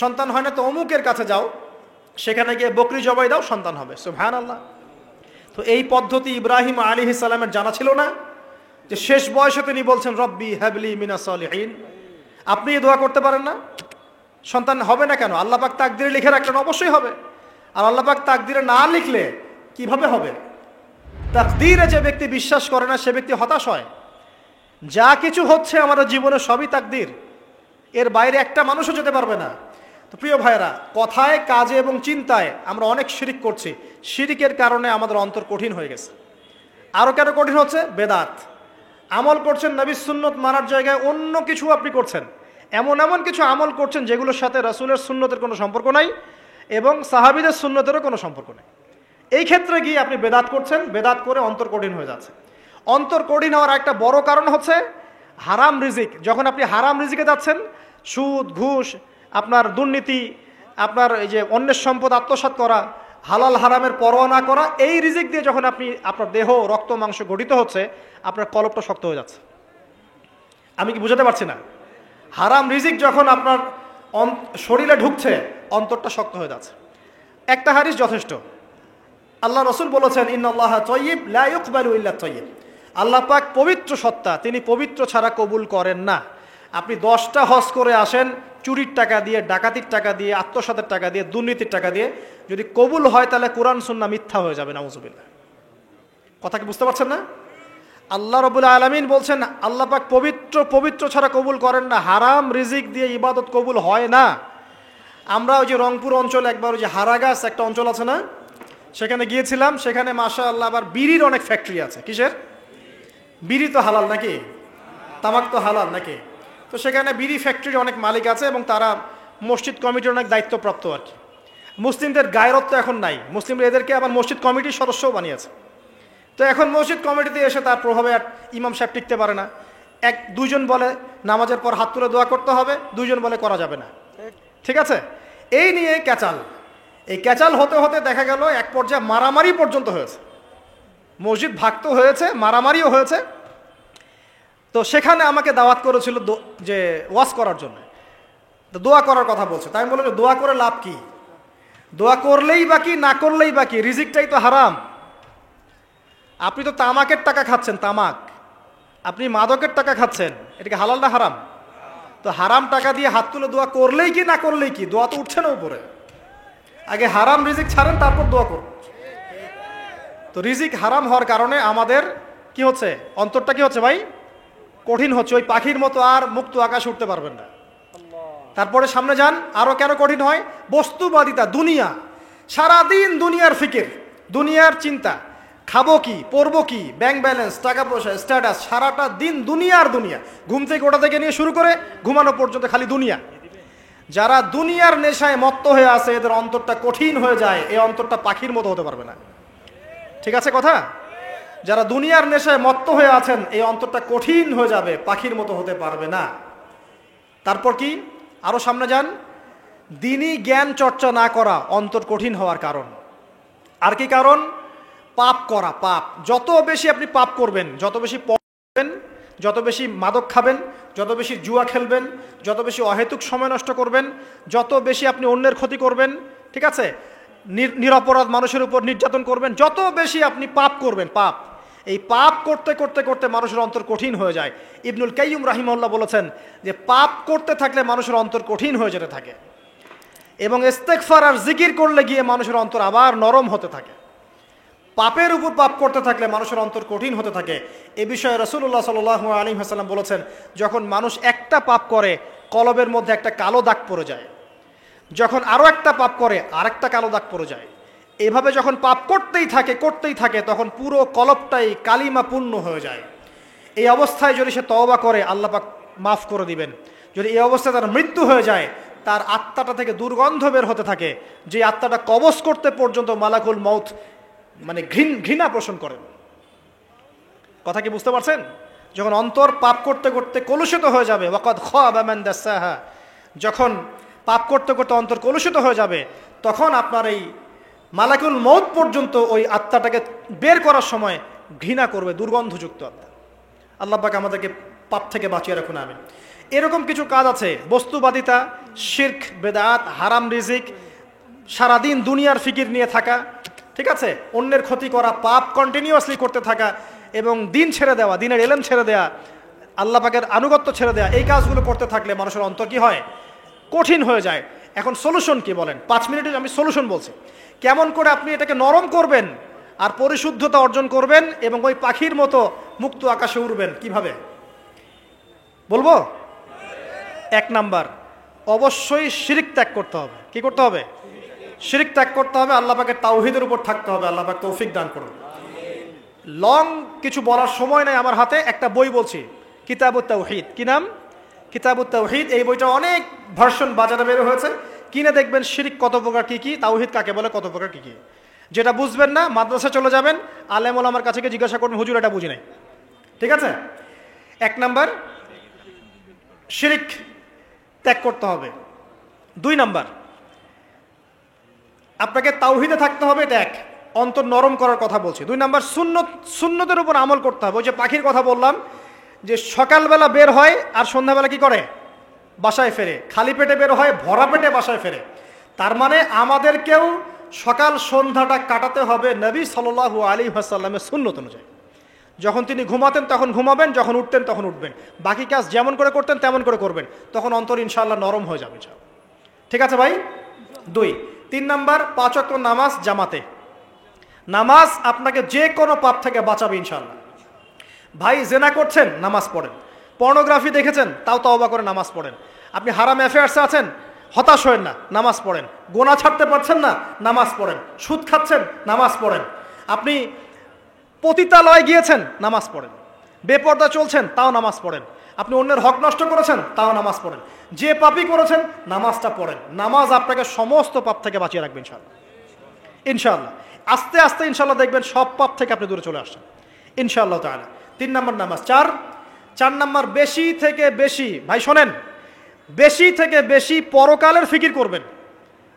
সন্তান হয় না তো অমুকের কাছে যাও, সেখানে গিয়ে বকরি জবাই দাও, সন্তান হবে। সুবহানাল্লাহ। তো এই পদ্ধতি ইব্রাহিম আলাইহিস সালামের জানা ছিল না যে শেষ বয়সে তিনি বলছেন রব্বি হাবলি মিনাস সালিহিন? আপনি এই দোয়া করতে পারেন না? সন্তান হবে না কেন? আল্লাহ পাক তাকদিরে লিখে রাখলেন, অবশ্যই হবে। আর আল্লাহ পাক তাকদিরে না লিখলে কিভাবে হবে? তাকদিরে যে ব্যক্তি বিশ্বাস করে না সে ব্যক্তি হতাশ হয়। যা কিছু হচ্ছে আমাদের জীবনে সবই তাকদির, এর বাইরে একটা মানুষও যেতে পারবে না। তো প্রিয় ভাইরা, কথায়, কাজে এবং চিন্তায় আমরা অনেক শিরিক করছি। শিরিকের কারণে আমাদের অন্তর কঠিন হয়ে গেছে। আরও কেন কঠিন হচ্ছে? বেদাত। আমল করছেন নবীর সুন্নত মানার জায়গায় অন্য কিছু আপনি করছেন, এমন কিছু আমল করছেন যেগুলোর সাথে রাসূলের সুন্নতের কোনো সম্পর্ক নাই এবং সাহাবীদের সুন্নতেরও কোনো সম্পর্ক নেই। এই ক্ষেত্রে গিয়ে আপনি বেদাত করছেন, বেদাত করে অন্তর কঠিন হয়ে যাচ্ছে। অন্তর কঠিন হওয়ার একটা বড় কারণ হচ্ছে হারাম রিজিক। যখন আপনি হারাম রিজিকে যাচ্ছেন, সুদ, ঘুষ, আপনার দুর্নীতি, আপনার এই যে অন্যের সম্পদ আত্মসাৎ করা, হালাল হারামের পরোয়া না করা, এই রিজিক দিয়ে যখন আপনি আপনার দেহ, রক্ত, মাংস গঠিত হচ্ছে, আপনার কলবটা শক্ত হয়ে যাচ্ছে। আমি কি বুঝাতে পারছি না? হারাম রিজিক যখন আপনার শরীরে ঢুকছে, অন্তরটা শক্ত হয়ে যাচ্ছে। একটা হাদিস যথেষ্ট। আল্লাহ রাসূল বলেছেন ইন্নাল্লাহা তাইয়্যিব লা ইকবালু ইল্লা তাইয়্যিব। আল্লাহ পাক পবিত্র সত্তা, তিনি পবিত্র ছাড়া কবুল করেন না। আপনি 10টা হজ করে আসেন, চুরির টাকা দিয়ে, ডাকাতির টাকা দিয়ে, আত্মসাতের টাকা দিয়ে, দুর্নীতির টাকা দিয়ে, যদি কবুল হয় তাহলে কোরআন সুন্নাহ মিথ্যা হয়ে যাবে, নাউযুবিল্লাহ। কথা কি বুঝতে পারছেন না? আল্লাহ রাব্বুল আলামিন বলছেন আল্লাহ পাক পবিত্র ছাড়া কবুল করেন না। হারাম রিজিক দিয়ে ইবাদত কবুল হয় না। আমরা ওই যে রংপুর অঞ্চলে একবার ওই যে হারাগাছ একটা অঞ্চল আছে না, সেখানে গিয়েছিলাম। সেখানে মাশাআল্লাহ আবার বিড়ির অনেক ফ্যাক্টরি আছে। কিসের? বিড়ি তো হালাল নাকি? তামাক তো হালাল নাকি? তো সেখানে বিড়ি ফ্যাক্টরির অনেক মালিক আছে এবং তারা মসজিদ কমিটির অনেক দায়িত্বপ্রাপ্ত আর কি। মুসলিমদের গায়রত তো এখন নাই, মুসলিমরা এদেরকে আবার মসজিদ কমিটির সদস্যও বানিয়েছে। তো এখন মসজিদ কমিটিতে এসে তার প্রভাবে আর ইমাম সাহেব টিকতে পারে না। দুইজন বলে নামাজের পর হাত তুলে দোয়া করতে হবে, দুইজন বলে করা যাবে না। ঠিক আছে, এই নিয়ে ক্যাচাল। এই ক্যাচাল হতে হতে দেখা গেল এক পর্যায়ে মারামারি পর্যন্ত হয়েছে, মসজিদ ভাগতো হয়েছে, মারামারিও হয়েছে। তো সেখানে আমাকে দাওয়াত করেছিল যে ওয়াজ করার জন্য, তো দোয়া করার কথা বলছে। তাই আমি বললাম যে দোয়া করে লাভ কি? দোয়া করলেই বাকি, না করলেই বাকি, রিজিকটাই তো হারাম। আপনি তো তামাকের টাকা খাচ্ছেন, তামাক, আপনি মাদকের টাকা খাচ্ছেন, এটাকে হালাল না হারাম? তো হারাম টাকা দিয়ে হাত তুলে দোয়া করলেই কি, না করলেই কি? দোয়া তো উঠছে না উপরে। আগে হারাম রিজিক ছাড়েন, তারপর দোয়া করুন। তো রিজিক হারাম হওয়ার কারণে আমাদের কি হচ্ছে, অন্তরটা কি হচ্ছে ভাই, কঠিন হচ্ছে। ওই পাখির মতো আর মুক্ত আকাশে উঠতে পারবেন না। তারপরে সামনে যান, আরো কেন কঠিন হয়? বস্তুবাদিতা, দুনিয়া, সারাদিন দুনিয়ার ফিকির, দুনিয়ার চিন্তা, খাবো কি, পরবো কি, ব্যাংক ব্যালেন্স, টাকা পয়সা, স্ট্যাটাস, সারাটা দিন দুনিয়ার দুনিয়া। ঘুম থেকে ওটা থেকে নিয়ে শুরু করে ঘুমানো পর্যন্ত খালি দুনিয়া। যারা দুনিয়ার নেশায় মত্ত হয়ে আছে, এদের অন্তরটা কঠিন হয়ে যায়। এই অন্তরটা পাখির মতো হতে পারবে না। ঠিক আছে কথা? যারা দুনিয়ার নেশায় মত্ত হয়ে আছেন, এই অন্তরটা কঠিন হয়ে যাবে, পাখির মতো হতে পারবে না। তারপর কি, আরো সামনে যান, দিনই জ্ঞান চর্চা না করা অন্তর কঠিন হওয়ার কারণ। আর কি কারণ? পাপ করা, পাপ। যত বেশি আপনি পাপ করবেন, যত বেশি পড়বেন, যত বেশি মাদক খাবেন, যত বেশি জুয়া খেলবেন, যত বেশি অহেতুক সময় নষ্ট করবেন, যত বেশি আপনি অন্যের ক্ষতি করবেন, ঠিক আছে, নিরপরাধ মানুষের উপর নির্যাতন করবেন, যত বেশি আপনি পাপ করবেন, পাপ, এই পাপ করতে করতে করতে মানুষের অন্তর কঠিন হয়ে যায়। ইবনুল কাইয়ুম রাহিমাহুল্লাহ বলেছেন যে পাপ করতে থাকলে মানুষের অন্তর কঠিন হয়ে যেতে থাকে, এবং ইস্তেগফার আর জিকির করলে গিয়ে মানুষের অন্তর আবার নরম হতে থাকে। পাপের উপর পাপ করতে থাকলে মানুষের অন্তর কঠিন হতে থাকে। এ বিষয়ে রাসূলুল্লাহ সাল্লাল্লাহু আলাইহি ওয়াসাল্লাম বলেছেন, যখন মানুষ একটা পাপ করে কলবের মধ্যে একটা কালো দাগ পড়ে যায়, যখন আরও একটা পাপ করে আরেকটা কালো দাগ পড়ে যায়। এভাবে যখন পাপ করতেই থাকে তখন পুরো কলবটাই কালিমাপূর্ণ হয়ে যায়। এই অবস্থায় যদি সে তওবা করে, আল্লাহ পাক মাফ করে দিবেন। যদি এই অবস্থায় তার মৃত্যু হয়ে যায়, তার আত্মাটা থেকে দুর্গন্ধ বের হতে থাকে, যে আত্মাটা কবজ করতে পর্যন্ত মালাকুল মউত মানে ঘৃণা পোষণ করেন। কথা কি বুঝতে পারছেন? যখন অন্তর পাপ করতে করতে কলুষিত হয়ে যাবে, ওয়াকাদ খাবা মান দাসাহা, যখন পাপ করতে করতে অন্তর কলুষিত হয়ে যাবে, তখন আপনার এই মালাকুল মউত পর্যন্ত ওই আত্মাটাকে বের করার সময় ঘৃণা করবে, দুর্গন্ধযুক্ত আত্মা। আল্লাহ পাক আমাদেরকে পাপ থেকে বাঁচিয়ে রাখুন, আমিন। এরকম কিছু কাজ আছে, বস্তুবাদিতা, শিরক, বেদাত, হারাম রিজিক, সারাদিন দুনিয়ার ফিকির নিয়ে থাকা, ঠিক আছে, অন্যের ক্ষতি করা, পাপ কন্টিনিউয়াসলি করতে থাকা, এবং দিন ছেড়ে দেওয়া, দিনের এলেম ছেড়ে দেওয়া, আল্লাহ পাকের আনুগত্য ছেড়ে দেওয়া, এই কাজগুলো করতে থাকলে মানুষের অন্তর কি হয়, কঠিন হয়ে যায়। এখন সলিউশন কি বলেন? 5 মিনিটে আমি সলিউশন বলছি, কেমন করে আপনি এটাকে নরম করবেন আর পরিশুদ্ধতা অর্জন করবেন এবং ওই পাখির মতো মুক্ত আকাশে উড়বেন। কিভাবে বলবো? 1 নাম্বার, অবশ্যই শিরক ত্যাগ করতে হবে। কি করতে হবে? শিরক ত্যাগ করতে হবে, আল্লাহ পাকের তাওহীদের উপর থাকতে হবে। আল্লাহ পাক তৌফিক দান করুন। লং কিছু বলার সময় নাই আমার হাতে, একটা বই বলছি, কিতাবুত তাওহীদ। কি নাম? কিতাবুত তাওহীদ। এই বইটা অনেক ভার্সন বাজারে বের হয়েছে, কিনে দেখবেন শিরক কত প্রকার কি কি, তাওহীদ কাকে বলে কত প্রকার কি কি। যেটা বুঝবেন না, মাদ্রাসা চলে যাবেন, আলেম ওলামার কাছে গিয়ে জিজ্ঞাসা করবেন, হুজুর এটা বুঝি নাই। ঠিক আছে? 1 নাম্বার, শিরক ত্যাগ করতে হবে। 2 নাম্বার, আপনাকে তাওহীদে থাকতে হবে, এটা এক, অন্তর নরম করার কথা বলছি। 2 নাম্বার, সুন্নতের উপর আমল করতে হবে। ওই যে পাখির কথা বললাম, যে সকালবেলা বের হয় আর সন্ধ্যাবেলা কি করে? বাসায় ফেরে। খালি পেটে বের হয়, ভরা পেটে বাসায় ফেরে। তার মানে আমাদেরকেও সকাল সন্ধ্যাটা কাটাতে হবে নবী সাল্লাল্লাহু আলাইহি ওয়াসাল্লামের সুন্নত অনুযায়ী। যখন তিনি ঘুমাতেন তখন ঘুমাবেন, যখন উঠতেন তখন উঠবেন, বাকি কাজ যেমন করে করতেন তেমন করে করবেন, তখন অন্তর ইনশাআল্লাহ নরম হয়ে যাবে। ঠিক আছে ভাই? 2। 3 নাম্বার, 5 ওয়াক্ত নামাজ জামাতে। নামাজ আপনাকে যে কোনো পাপ থেকে বাঁচাবে ইনশাআল্লাহ। ভাই জেনা করছেন, নামাজ পড়েন। পর্নোগ্রাফি দেখেছেন, তাও তওবা করে নামাজ পড়েন। আপনি হারাম অ্যাফেয়ার্সে আছেন, হতাশ হয়েন না, নামাজ পড়েন। গোনা ছাড়তে পারছেন না, নামাজ পড়েন। সুদ খাচ্ছেন, নামাজ পড়েন। আপনি পতিতালয়ে গিয়েছেন, নামাজ পড়েন। বেপর্দা চলছেন, তাও নামাজ পড়েন। আপনি অন্যের হক নষ্ট করেছেন, তাও নামাজ পড়েন। যে পাপই করেছেন, নামাজটা পড়েন। নামাজ আপনাকে সমস্ত পাপ থেকে বাঁচিয়ে রাখবে ইনশাআল্লাহ। ইনশাআল্লাহ আস্তে আস্তে ইনশাআল্লাহ দেখবেন সব পাপ থেকে আপনি দূরে চলে আসছেন ইনশাআল্লাহ তাআলা। 3 নাম্বার নামাজ। 4, 4 নাম্বার, বেশি থেকে বেশি, ভাই শোনেন, বেশি থেকে বেশি পরকালের ফিকির করবেন।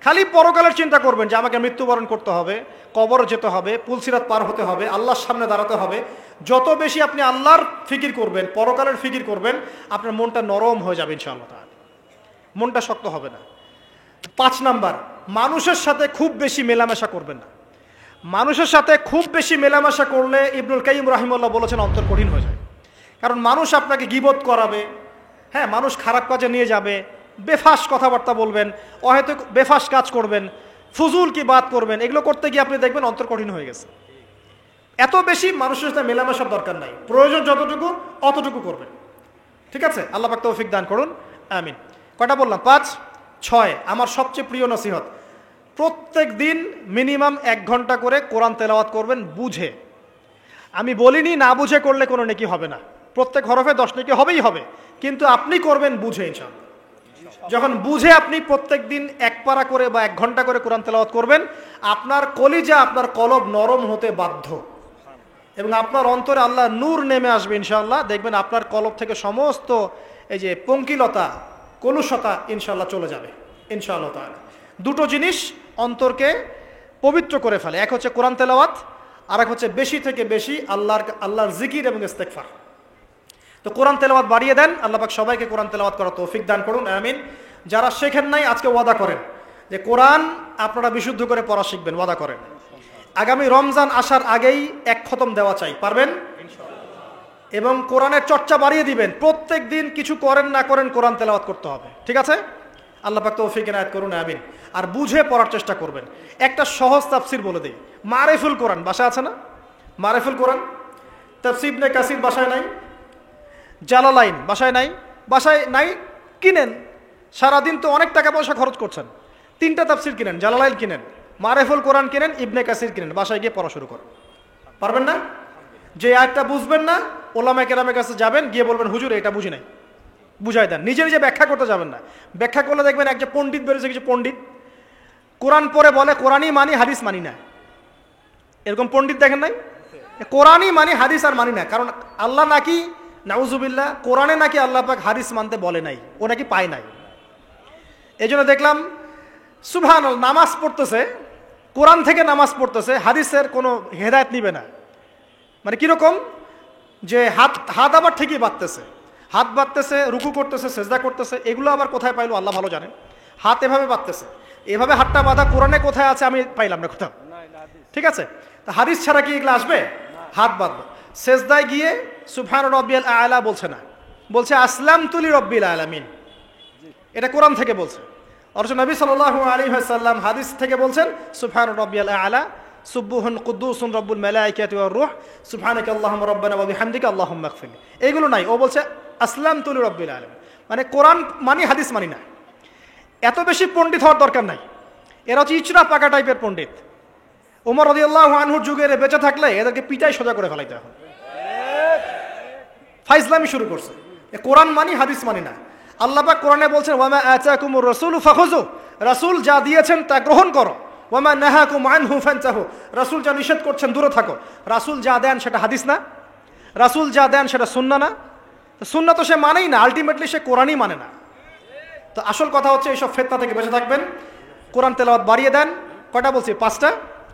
খালি পরকালের চিন্তা করবেন যে আমাকে মৃত্যুবরণ করতে হবে, কবর যেতে হবে, পুলসিরাত পার হতে হবে, আল্লাহর সামনে দাঁড়াতে হবে। যত বেশি আপনি আল্লাহর ফিকির করবেন, পরকালের ফিকির করবেন, আপনার মনটা নরম হয়ে যাবে ইনশাআল্লাহ তাআলা, মনটা শক্ত হবে না। 5 নাম্বার, মানুষের সাথে খুব বেশি মেলামেশা করবেন না। মানুষের সাথে খুব বেশি মেলামেশা করলে ইবনুল কাইয়িম রাহিমাহুল্লাহ বলেছেন অন্তর কঠিন হয়ে যায়। কারণ মানুষ আপনাকে গীবত করাবে, হ্যাঁ, মানুষ খারাপ কাজে নিয়ে যাবে, বেফাস কথাবার্তা বলবেন, হয়তো বেফাস কাজ করবেন, ফুজুল কি বাত করবেন, এগুলো করতে গিয়ে আপনি দেখবেন অন্তর কঠিন হয়ে গেছে। এত বেশি মানুষের সাথে মেলামেশার দরকার নাই, প্রয়োজন যতটুকু অতটুকু করবেন। ঠিক আছে, আল্লাহ পাক তৌফিক দান করুন, আমিন। কয়টা বললাম? 5, 6। আমার সবচেয়ে প্রিয় নসিহত, প্রত্যেক দিন মিনিমাম 1 ঘন্টা করে কোরআন তেলাওয়াত করবেন বুঝে। আমি বলিনি না বুঝে করলে কোনো নেকি হবে না, প্রত্যেক হরফে 10 নেকি হবেই হবে, কিন্তু আপনি করবেন বুঝে ইনশাআল্লাহ। যখন বুঝে আপনি প্রত্যেক দিন 1 পারা করে বা 1 ঘন্টা করে কোরআন তেলাওয়াত করবেন, আপনার কলিজা, আপনার কলব নরম হতে বাধ্য, এবং আপনার অন্তরে আল্লাহ নূর নেমে আসবে ইনশাআল্লাহ। দেখবেন আপনার কলব থেকে সমস্ত এই যে পঙ্কিলতা, কলুষতা ইনশাআল্লাহ চলে যাবে ইনশাআল্লাহ তাআলা। দুটো জিনিস অন্তরকে পবিত্র করে ফেলে, এক হচ্ছে কোরআন তেলাওয়াত, আর এক হচ্ছে বেশি থেকে বেশি আল্লাহর জিকির এবং ইস্তেগফার। তো কোরআন তেলাওয়াত বাড়িয়ে দেন, আল্লাহ পাক সবাইকে কোরআন তেলাওয়াত করার তৌফিক দান করুন, আমিন। যারা শেখেন নাই আজকে ওয়াদা করেন যে কোরআন আপনারা বিশুদ্ধ করে পড়া শিখবেন, ওয়াদা করেন। আগামী রমজান আসার আগেই 1 খতম দেওয়া চাই, পারবেন? এবং কোরআনের চর্চা বাড়িয়ে দিবেন, প্রত্যেক দিন কিছু করেন না করেন কোরআন তেলাওয়াত করতে হবে, ঠিক আছে? আল্লাহ পাক তৌফিক এনায়েত করুন, আমিন। আর বুঝে পড়ার চেষ্টা করবেন। একটা সহজ তাফসির বলে দিই, মারিফুল কোরআন বাসায় আছে না? মারিফুল কোরআন, তাফসির ইবনে কাসির বাসায় নাই, জালালাইন বাসায় নাই, বাসায় নাই কিনেন, সারাদিন তো অনেক টাকা পয়সা খরচ করছেন, 3টা তাফসির কিনেন, জালালাইন কিনেন, মারিফুল কোরআন কিনেন, ইবনে কাসির কিনেন, বাসায় গিয়ে পড়া শুরু করেন। পারবেন না? যে আয়াতটা বুঝবেন না, ওলামায়ে কেরামের কাছে যাবেন, গিয়ে বলবেন হুজুর এটা বুঝি নাই, বুঝাই দেন। নিজে নিজে ব্যাখ্যা করতে যাবেন না, ব্যাখ্যা করলে দেখবেন একটা পণ্ডিত বেরোছে, কিছু পণ্ডিত কোরআন পড়ে বলে কোরআনই মানি হাদিস মানি না, এরকম পণ্ডিত দেখেন নাই? কোরআনই মানি হাদিস আর মানি না, কারণ আল্লাহ নাকি নাউজুবিল্লাহ কোরআনে নাকি আল্লাহ পাক হাদিস মানতে বলে নাই, ও নাকি পায় নাই। এই জন্য দেখলাম সুবহানাল্লাহ, নামাজ পড়তেছে, কোরআন থেকে নামাজ পড়তেছে, হাদিসের কোনো হেদায়েত নিবে না। মানে কিরকম যে হাত আবার ঠিকই বাঁধতেছে, হাত বাঁধতেছে, রুকু করতেছে, সেজদা করতেছে, এগুলো আবার কোথায় পাইলো আল্লাহ ভালো জানেন। হাত এভাবে বাঁধতেছে, এভাবে হাতটা বাঁধা কোরআনে কোথায় আছে আমি পাইলাম না কোথাও, ঠিক আছে? তা হাদিস ছাড়া কি এগুলো আসবে? হাত বাঁধবে, সেজদায় গিয়ে সুবহান রাব্বিয়াল আ'লা বলছে না, বলছে আসলামতু লিরাব্বিল আলামিন, এটা কোরআন থেকে বলছে। অথচ নবী সাল্লাল্লাহু আলাইহি ওয়াসাল্লাম হাদিস থেকে বলছেন সুবহান রাব্বিয়াল আ'লা সুবহুন কুদ্দুসুন রব্বুল মালাইকাতি ওয়ার রূহ সুবহানাকা আল্লাহুম্মা রাব্বানা ওয়া বিহামদিকা আল্লাহুম্মা ইগফিরলি, এগুলো নাই। ও বলছে আসলামতু লিরাব্বিল আলামিন, মানে কোরআন মানি হাদিস মানি না। এত বেশি পণ্ডিত হওয়ার দরকার নাই, এরা হচ্ছে ইচড়া পাকা টাইপের পণ্ডিত। ওমর রাদিয়াল্লাহু আনহুর যুগে বেঁচে থাকলে এদেরকে পিটাই সোজা করে ফেলাইতে এখন, ফাইজলামি শুরু করছে, কোরআন মানি হাদিস মানি না। আল্লাহ পাক কোরআনে বলছেন ওয়ামা আতাকুমুর রাসূলু ফাখুযু, রাসূল যা দিয়েছেন তা গ্রহণ করো, ওয়ামা নাহাকুম আনহু ফানতাহু, রাসূল যা নিষেধ করছেন দূরে থাকো। রাসূল যা দেন সেটা হাদিস না, রাসূল যা দেন সেটা সুন্নাহ না, সুন্নাহ তো সে মানেই না, আলটিমেটলি সে কোরআনই মানে না। তো আসল কথা হচ্ছে এইসব ফিতনা থেকে বেঁচে থাকবেন, কোরআন তেলাওয়াত বাড়িয়ে দেন। কয়টা বলছি? 5টা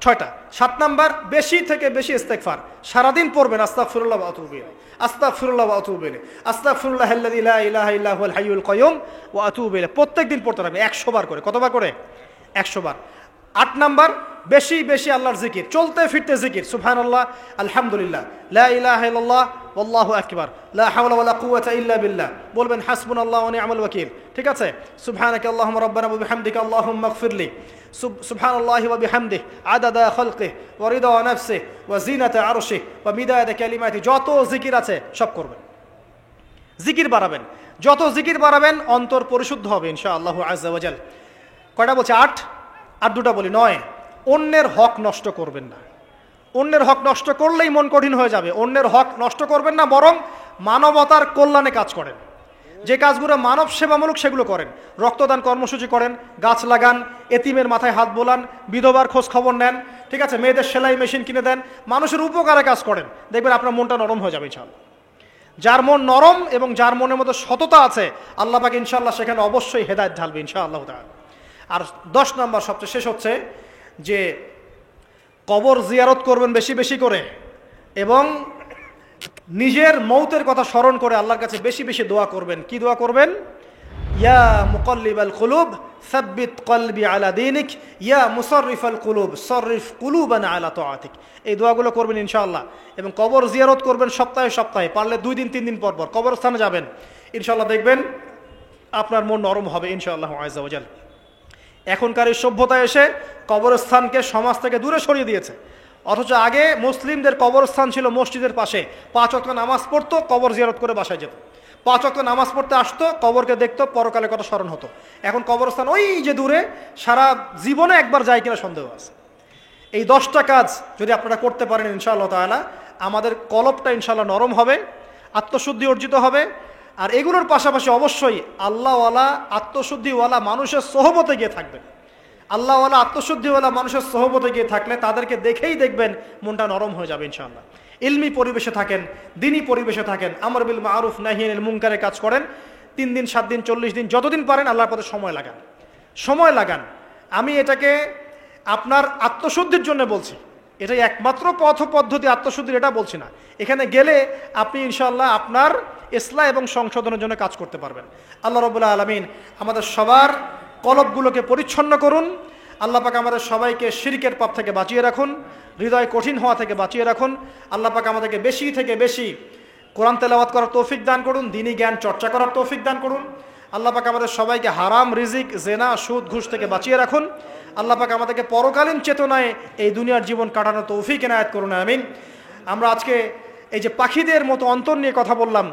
6টা। 7 নাম্বার, বেশি থেকে বেশি ইস্তেগফার সারাদিন পড়বেন, আস্তাগফিরুল্লাহ ওয়া আতুবু ইলাইহি, আস্তাগফিরুল্লাহ ওয়া আতুবু ইলাইহি, আস্তাগফিরুল্লাহাল্লাযী লা ইলাহা ইল্লা হুয়াল হাইয়ুল কাইয়ুম ওয়া আতুবু ইলাইহি। প্রত্যেকদিন পড়তে হবে 100 বার করে। কতবার করে? 100 বার। 8 নাম্বার, বেশি বেশি আল্লাহর জিকির, চলতে ফিরতে জিকির, সুবহানাল্লাহ, আলহামদুলিল্লাহ, লা ইলাহা ইল্লাল্লাহ, আল্লাহু আকবার, লা হাওলা ওয়ালা কুওয়াতা ইল্লা বিল্লাহ, বলবেন হাসবুনাল্লাহু ওয়া নি'মাল ওয়াকিল, ঠিক আছে? সুবহানাকা আল্লাহুম্মা রাব্বানা ওয়া বিহামদিকা আল্লাহুম্মা ইগফিরলি, সুবহানাল্লাহি ওয়া বিহামদিহি আদাদা খালকিহি ওয়া রিদা নাফসিহি ওয়া জিনাতা আরশিহি ওয়া মিদাদা কালিমাতিহি। যত জিকির আছে সব করবেন, জিকির বাড়াবেন, যত জিকির বাড়াবেন অন্তর পরিশুদ্ধ হবে ইনশাআল্লাহু আযজা ওয়া জাল। কয়টা বলছে? 8। আর 2টা বলি। 9, অন্যের হক নষ্ট করবেন না। অন্যের হক নষ্ট করলেই মন কঠিন হয়ে যাবে। অন্যের হক নষ্ট করবেন না, বরং মানবতার কল্যাণে কাজ করেন। যে কাজগুলো মানব সেবামূলক সেগুলো করেন, রক্তদান কর্মসূচি করেন, গাছ লাগান, এতিমের মাথায় হাত বোলান, বিধবার খোঁজ খবর নেন, ঠিক আছে? মেয়েদের সেলাই মেশিন কিনে দেন, মানুষের উপকারে কাজ করেন, দেখবেন আপনার মনটা নরম হয়ে যাবে ইনশাআল্লাহ। যার মন নরম এবং যার মনের মধ্যে সততা আছে, আল্লাহ পাক ইনশাআল্লাহ সেখানে অবশ্যই হেদায়েত ঢালবে ইনশাআল্লাহ তাআলা। আর 10 নম্বর সবচেয়ে শেষ হচ্ছে যে কবর জিয়ারত করবেন বেশি বেশি করে, এবং নিজের মৌতের কথা স্মরণ করে আল্লাহর কাছে বেশি বেশি দোয়া করবেন। কি দোয়া করবেন? ইয়া মুকাল্লিবাল কুলুব সাব্বিত কলবি আলা দীনিক, ইয়া মুসাররিফাল কুলুব সররিফ কুলুবানা আলা তাআতিক। এই দোয়াগুলো করবেন ইনশাআল্লাহ। এবং কবর জিয়ারত করবেন সপ্তাহে সপ্তাহে, পারলে 2 দিন 3 দিন পর পর কবরস্থানে যাবেন, ইনশাআল্লাহ দেখবেন আপনার মন নরম হবে ইনশাআল্লাহ আযজা ওয়া জাল। এখনকার এই সভ্যতা এসে কবরস্থানকে সমাজ থেকে দূরে সরিয়ে দিয়েছে, অথচ আগে মুসলিমদের কবরস্থান ছিল মসজিদের পাশে, 5 ওয়াক্ত নামাজ পড়তো, কবর জিয়ারত করে বাসায় যেত, 5 ওয়াক্ত নামাজ পড়তে আসতো, কবরকে দেখতো, পরকালে কথা স্মরণ হতো। এখন কবরস্থান ওই যে দূরে, সারা জীবনে একবার যায় কিনা সন্দেহ আছে। এই 10টা কাজ যদি আপনারা করতে পারেন ইনশাআল্লাহ তাআলা, আমাদের কলবটা ইনশাআল্লাহ নরম হবে, আত্মশুদ্ধি অর্জিত হবে। আর এগুলোর পাশাপাশি অবশ্যই আল্লাহওয়ালা আত্মশুদ্ধিওয়ালা মানুষের সোহবতে গিয়ে থাকবেন। আল্লাহওয়ালা আত্মশুদ্ধিওয়ালা মানুষের সোহবতে গিয়ে থাকলে তাদেরকে দেখেই দেখবেন মনটা নরম হয়ে যাবে ইনশাআল্লাহ। ইলমি পরিবেশে থাকেন, দিনী পরিবেশে থাকেন, আমর বিল মারুফ নাহি আনিল মুনকারের কাজ করেন, 3 দিন 7 দিন 40 দিন যতদিন পারেন আল্লাহর পথে সময় লাগান। আমি এটাকে আপনার আত্মশুদ্ধির জন্য বলছি, এটাই একমাত্র পথ পদ্ধতি আত্মশুদ্ধির, এটা বলছি না। এখানে গেলে আপনি ইনশাআল্লাহ আপনার ইসলাহ এবং সংশোধনের জন্য কাজ করতে পারবেন। আল্লাহ রাব্বুল আলামিন আমাদের সবার কলবগুলোকে পরিচ্ছন্ন করুন। আল্লাহ পাক আমাদের সবাইকে শিরকের পাপ থেকে বাঁচিয়ে রাখুন, হৃদয় কঠিন হওয়া থেকে বাঁচিয়ে রাখুন। আল্লাহ পাক আমাদেরকে বেশি থেকে বেশি কোরআন তেলাওয়াত করার তৌফিক দান করুন, দ্বীনি জ্ঞান চর্চা করার তৌফিক দান করুন। আল্লাহ পাক আমাদের সবাইকে হারাম রিজিক, জেনা, সুদ, ঘুষ থেকে বাঁচিয়ে রাখুন। আল্লাহ পাক আমাদেরকে পরকালীন চেতনায় এই দুনিয়ার জীবন কাটানোর তৌফিক এনায়েত করুন, আমিন। আমরা আজকে এই যে পাখিদের মতো অন্তর নিয়ে কথা বললাম,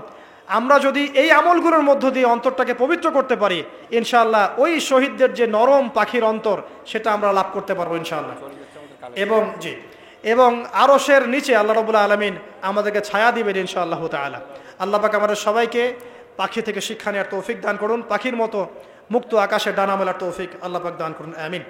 আমরা যদি এই আমলগুলোর মধ্য দিয়ে অন্তরটাকে পবিত্র করতে পারি, ইনশাআল্লাহ ওই শহীদদের যে নরম পাখির অন্তর, সেটা আমরা লাভ করতে পারবো ইনশাআল্লাহ। এবং আরশের নিচে আল্লাহ রাব্বুল আলামিন আমাদেরকে ছায়া দিবেন ইনশাআল্লাহ তাআলা। আল্লাহ পাক আমাদের সবাইকে পাখি থেকে শিক্ষা নেওয়ার তৌফিক দান করুন, পাখির মতো মুক্ত আকাশে ডানা মেলার তৌফিক আল্লাহ পাক দান করুন, আমিন।